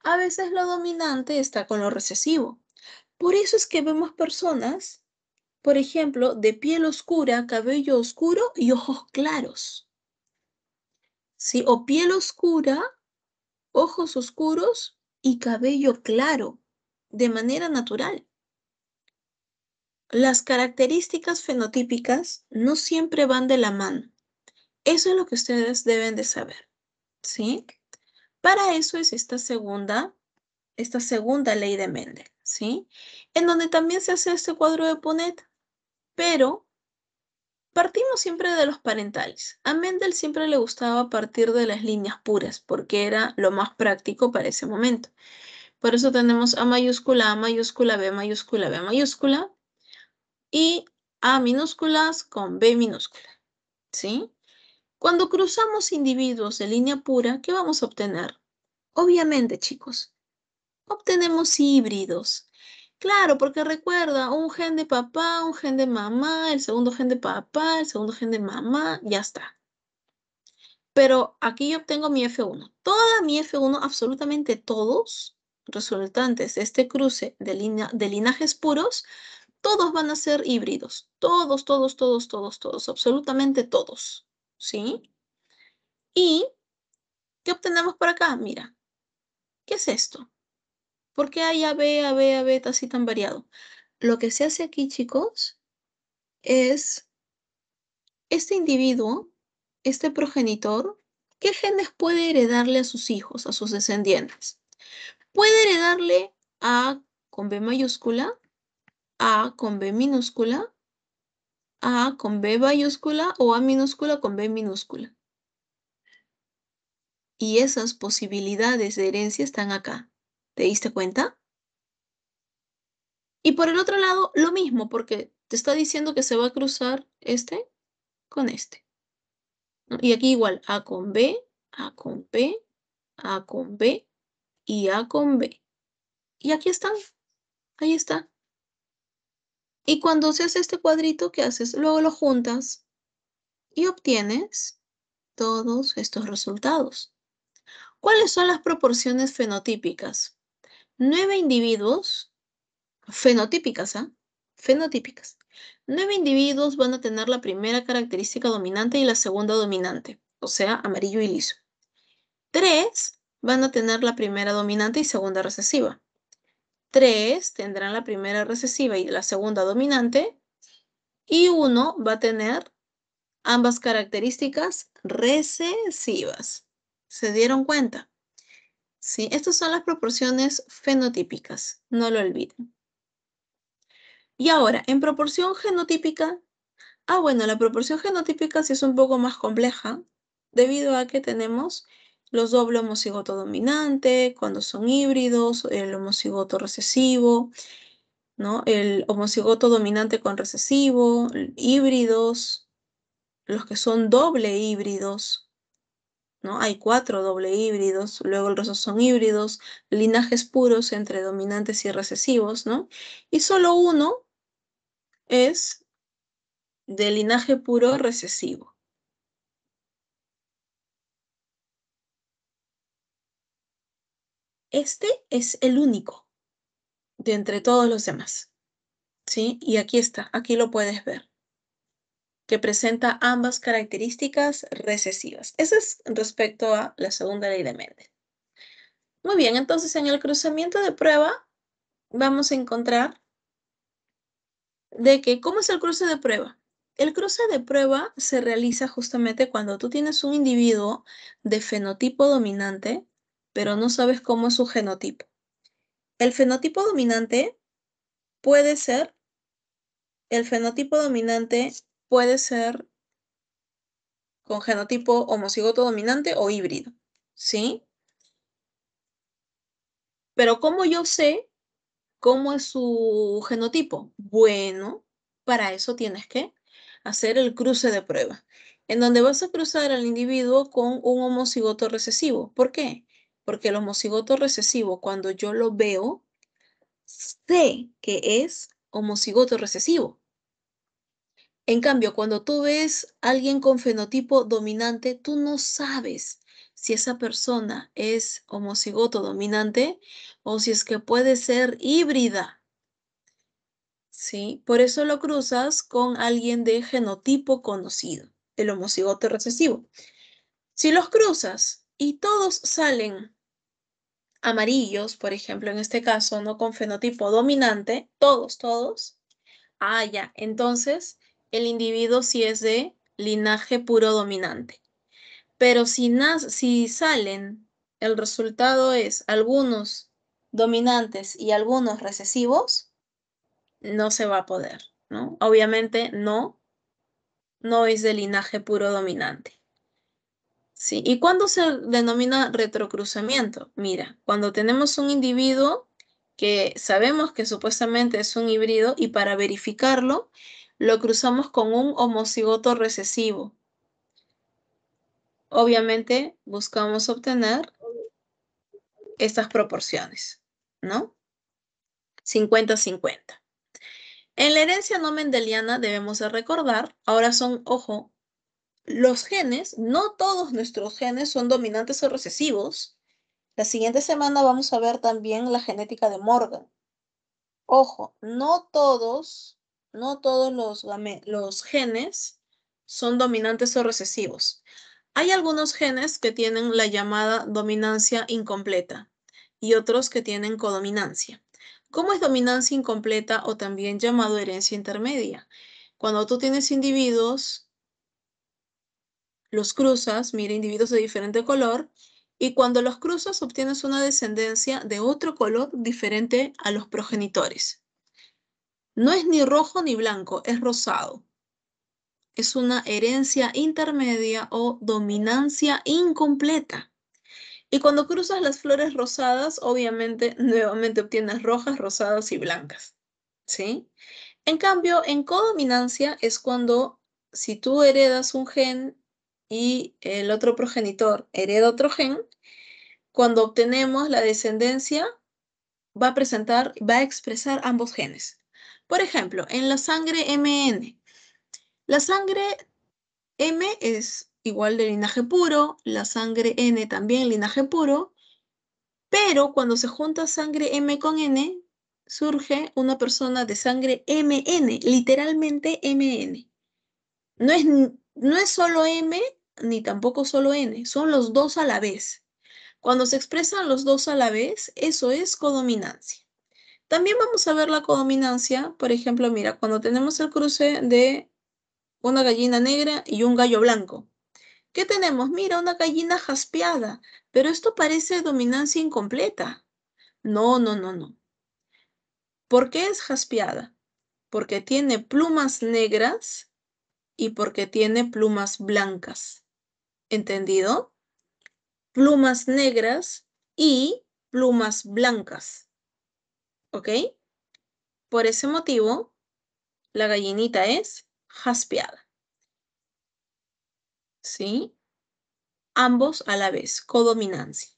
A veces lo dominante está con lo recesivo. Por eso es que vemos personas, por ejemplo, de piel oscura, cabello oscuro y ojos claros. ¿Sí? O piel oscura, ojos oscuros y cabello claro, de manera natural. Las características fenotípicas no siempre van de la mano. Eso es lo que ustedes deben de saber, ¿sí? Para eso es esta segunda ley de Mendel, ¿sí? En donde también se hace este cuadro de Punnett, pero partimos siempre de los parentales. A Mendel siempre le gustaba partir de las líneas puras, porque era lo más práctico para ese momento. Por eso tenemos A mayúscula, B mayúscula, B mayúscula, y A minúsculas con B minúscula, ¿sí? Cuando cruzamos individuos de línea pura, ¿qué vamos a obtener? Obviamente, chicos, obtenemos híbridos. Claro, porque recuerda, un gen de papá, un gen de mamá, el segundo gen de papá, el segundo gen de mamá, ya está. Pero aquí yo obtengo mi F1. Toda mi F1, absolutamente todos, resultantes de este cruce de linajes puros, todos van a ser híbridos. Todos, todos, todos, todos, todos, absolutamente todos. ¿Sí? ¿Y qué obtenemos por acá? Mira, ¿qué es esto? ¿Por qué hay AB, AB, AB así tan variado? Lo que se hace aquí, chicos, es este individuo, este progenitor, ¿qué genes puede heredarle a sus hijos, a sus descendientes? Puede heredarle A con B mayúscula, A con B minúscula, A con B mayúscula o A minúscula con B minúscula. Y esas posibilidades de herencia están acá. ¿Te diste cuenta? Y por el otro lado, lo mismo, porque te está diciendo que se va a cruzar este con este, ¿no? Y aquí igual, A con B, A con B, A con B y A con B. Y aquí están, ahí está. Y cuando se hace este cuadrito, ¿qué haces? Luego lo juntas y obtienes todos estos resultados. ¿Cuáles son las proporciones fenotípicas? 9 individuos, fenotípicas, ¿ah? Fenotípicas. 9 individuos van a tener la primera característica dominante y la segunda dominante, o sea, amarillo y liso. 3 van a tener la primera dominante y segunda recesiva. 3 tendrán la primera recesiva y la segunda dominante. Y 1 va a tener ambas características recesivas. ¿Se dieron cuenta? Sí, estas son las proporciones fenotípicas, no lo olviden. Y ahora, en proporción genotípica, bueno, la proporción genotípica sí es un poco más compleja, debido a que tenemos los doble homocigoto dominante, cuando son híbridos, el homocigoto recesivo, ¿no? El homocigoto dominante con recesivo, híbridos, los que son doble híbridos, ¿no? Hay 4 doble híbridos, luego el resto son híbridos, linajes puros entre dominantes y recesivos, ¿no? Y solo uno es de linaje puro recesivo. Este es el único de entre todos los demás, ¿sí? Y aquí está, aquí lo puedes ver, que presenta ambas características recesivas. Eso es respecto a la segunda ley de Mendel. Muy bien, entonces en el cruzamiento de prueba vamos a encontrar de que, ¿cómo es el cruce de prueba? El cruce de prueba se realiza justamente cuando tú tienes un individuo de fenotipo dominante, pero no sabes cómo es su genotipo. El fenotipo dominante puede ser, con genotipo homocigoto dominante o híbrido, ¿sí? Pero ¿cómo yo sé cómo es su genotipo? Bueno, para eso tienes que hacer el cruce de prueba, en donde vas a cruzar al individuo con un homocigoto recesivo. ¿Por qué? Porque el homocigoto recesivo, cuando yo lo veo, sé que es homocigoto recesivo. En cambio, cuando tú ves a alguien con fenotipo dominante, tú no sabes si esa persona es homocigoto dominante o si es que puede ser híbrida. ¿Sí? Por eso lo cruzas con alguien de genotipo conocido, el homocigoto recesivo. Si los cruzas y todos salen amarillos, por ejemplo, en este caso, no con fenotipo dominante, todos, ya, entonces el individuo sí es de linaje puro dominante. Pero si salen, el resultado es algunos dominantes y algunos recesivos, no se va a poder, ¿no? Obviamente no es de linaje puro dominante. ¿Sí? ¿Y cuándo se denomina retrocruzamiento? Mira, cuando tenemos un individuo que sabemos que supuestamente es un híbrido y para verificarlo lo cruzamos con un homocigoto recesivo. Obviamente buscamos obtener estas proporciones, ¿no? 50-50. En la herencia no mendeliana debemos de recordar, ahora son, ojo, los genes, no todos nuestros genes son dominantes o recesivos. La siguiente semana vamos a ver también la genética de Morgan. Ojo, no todos los genes son dominantes o recesivos. Hay algunos genes que tienen la llamada dominancia incompleta y otros que tienen codominancia. ¿Cómo es dominancia incompleta o también llamado herencia intermedia? Cuando tú tienes individuos, los cruzas, mira, individuos de diferente color, y cuando los cruzas obtienes una descendencia de otro color diferente a los progenitores. No es ni rojo ni blanco, es rosado. Es una herencia intermedia o dominancia incompleta. Y cuando cruzas las flores rosadas, obviamente nuevamente obtienes rojas, rosadas y blancas. ¿Sí? En cambio, en codominancia es cuando si tú heredas un gen y el otro progenitor hereda otro gen, cuando obtenemos la descendencia va a expresar ambos genes. Por ejemplo, en la sangre MN, la sangre M es igual de linaje puro, la sangre N también linaje puro, pero cuando se junta sangre M con N, surge una persona de sangre MN, literalmente MN. No es solo M ni tampoco solo N, son los dos a la vez. Cuando se expresan los dos a la vez, eso es codominancia. También vamos a ver la codominancia, por ejemplo, mira, cuando tenemos el cruce de una gallina negra y un gallo blanco. ¿Qué tenemos? Mira, una gallina jaspeada, pero esto parece dominancia incompleta. No. ¿Por qué es jaspeada? Porque tiene plumas negras y porque tiene plumas blancas. ¿Entendido? Plumas negras y plumas blancas. ¿Ok? Por ese motivo, la gallinita es jaspeada. ¿Sí? Ambos a la vez, codominancia.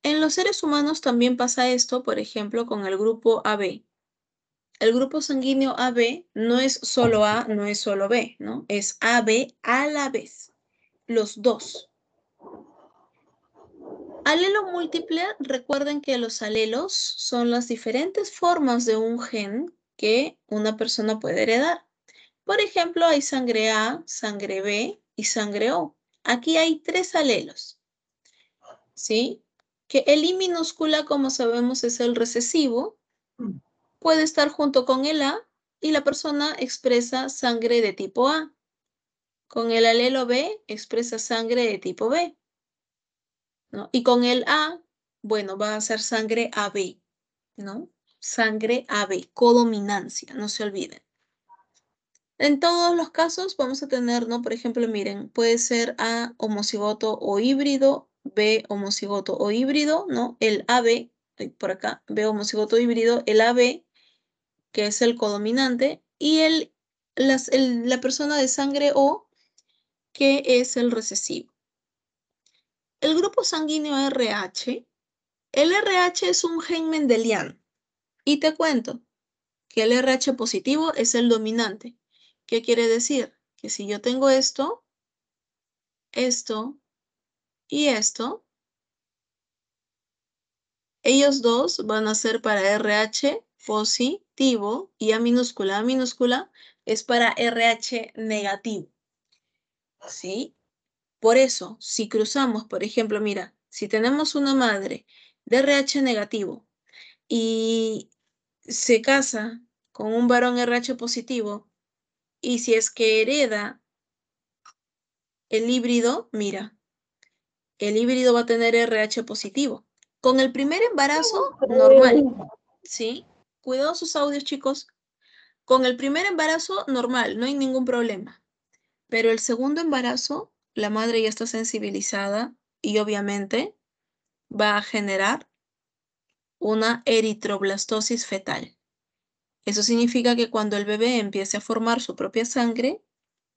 En los seres humanos también pasa esto, por ejemplo, con el grupo AB. El grupo sanguíneo AB no es solo A, no es solo B, ¿no? Es AB a la vez, los dos. Alelo múltiple, recuerden que los alelos son las diferentes formas de un gen que una persona puede heredar. Por ejemplo, hay sangre A, sangre B y sangre O. Aquí hay 3 alelos, ¿sí? Que el I minúscula, como sabemos, es el recesivo, puede estar junto con el A y la persona expresa sangre de tipo A. Con el alelo B expresa sangre de tipo B, ¿no? Y con el A, bueno, va a ser sangre AB, ¿no? Sangre AB, codominancia, no se olviden. En todos los casos vamos a tener, ¿no? Por ejemplo, miren, puede ser A homocigoto o híbrido, B homocigoto o híbrido, ¿no? El AB, por acá, B homocigoto híbrido, el AB, que es el codominante, y el la persona de sangre O, que es el recesivo. El grupo sanguíneo RH, el RH es un gen mendeliano. Y te cuento que el RH positivo es el dominante. ¿Qué quiere decir? Que si yo tengo esto, esto y esto, ellos dos van a ser para RH positivo y A minúscula es para RH negativo. ¿Sí? Por eso, si cruzamos, por ejemplo, mira, si tenemos una madre de RH negativo y se casa con un varón RH positivo, y si es que hereda el híbrido, mira, el híbrido va a tener RH positivo. Con el primer embarazo, normal, ¿sí? Cuidado sus audios, chicos. Con el primer embarazo, normal, no hay ningún problema. Pero el segundo embarazo, la madre ya está sensibilizada y obviamente va a generar una eritroblastosis fetal. Eso significa que cuando el bebé empiece a formar su propia sangre,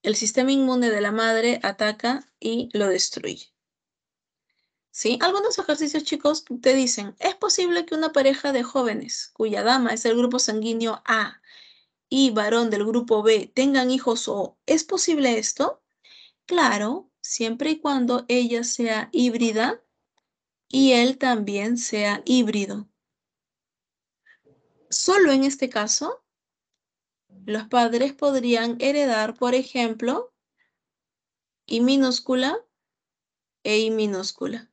el sistema inmune de la madre ataca y lo destruye. ¿Sí? Algunos ejercicios, chicos, te dicen, es posible que una pareja de jóvenes cuya dama es el grupo sanguíneo A y varón del grupo B tengan hijos O. ¿Es posible esto? Claro, siempre y cuando ella sea híbrida y él también sea híbrido. Solo en este caso, los padres podrían heredar, por ejemplo, I minúscula e I minúscula,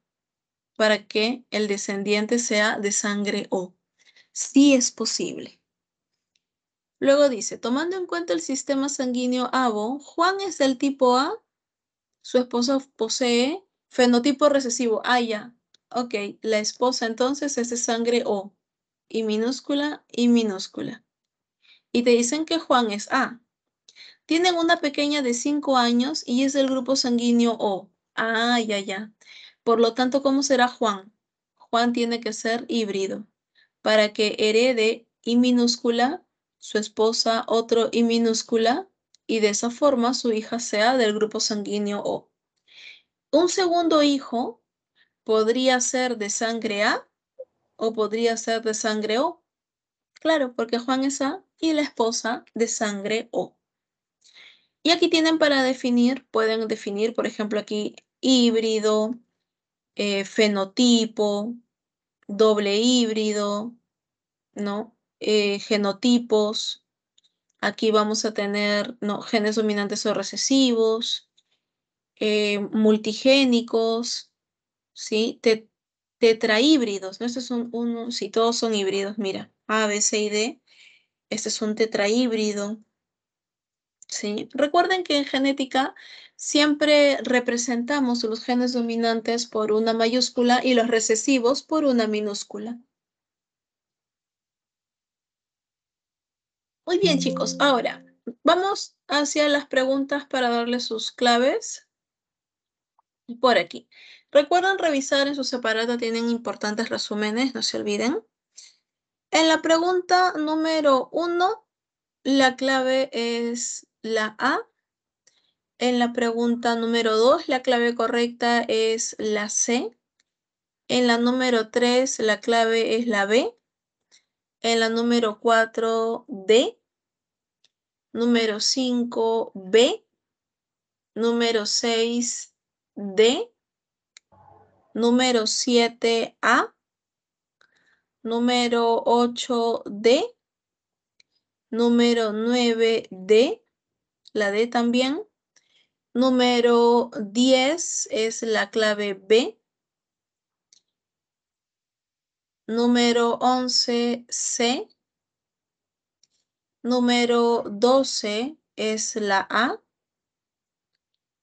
para que el descendiente sea de sangre O. Sí es posible. Luego dice, tomando en cuenta el sistema sanguíneo ABO, Juan es del tipo A, su esposa posee fenotipo recesivo. Ah, ya. Ok, la esposa entonces es de sangre O. I minúscula, I minúscula. Y te dicen que Juan es A. Tienen una pequeña de 5 años y es del grupo sanguíneo O. Ah, ya. Por lo tanto, ¿cómo será Juan? Juan tiene que ser híbrido para que herede I minúscula, su esposa otro I minúscula, y de esa forma su hija sea del grupo sanguíneo O. Un segundo hijo podría ser de sangre A o podría ser de sangre O. Claro, porque Juan es A y la esposa de sangre O. Y aquí tienen para definir, pueden definir, por ejemplo, aquí híbrido, fenotipo, doble híbrido, ¿no? Genotipos. Aquí vamos a tener, ¿no?, genes dominantes o recesivos, multigénicos, ¿sí? Tetrahíbridos, ¿no? Estos son uno, sí, todos son híbridos, mira, A, B, C y D. Este es un tetrahíbrido. ¿Sí? Recuerden que en genética siempre representamos los genes dominantes por una mayúscula y los recesivos por una minúscula. Muy bien, chicos. Ahora, vamos hacia las preguntas para darles sus claves. Por aquí. Recuerden revisar en su separata, tienen importantes resúmenes, no se olviden. En la pregunta número 1, la clave es la A. En la pregunta número 2, la clave correcta es la C. En la número 3, la clave es la B. En la número 4, D. Número 5, B. Número 6, D. Número 7, A. Número 8, D. Número 9, D. La D también. Número 10 es la clave B. Número 11, C. Número 12 es la A.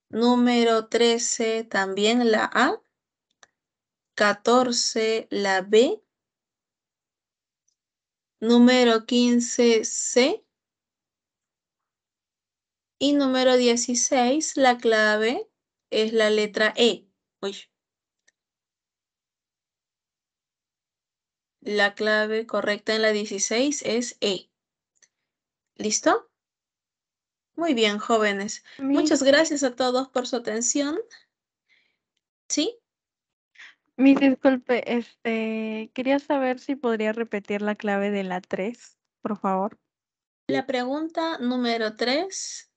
Número 13 también la A. 14 la B. Número 15 C. Y número 16 la clave es la letra E. Uy. La clave correcta en la 16 es E. ¿Listo? Muy bien, jóvenes. Muchas gracias a todos por su atención. ¿Sí? Miss, disculpe, quería saber si podría repetir la clave de la 3, por favor. La pregunta número 3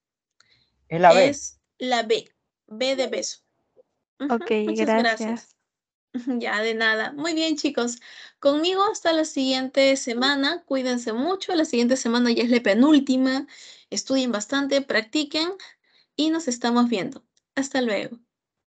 Es la B. es la B. B de beso. Ok, Muchas gracias. Ya, de nada. Muy bien, chicos. Conmigo hasta la siguiente semana. Cuídense mucho. La siguiente semana ya es la penúltima. Estudien bastante, practiquen y nos estamos viendo. Hasta luego.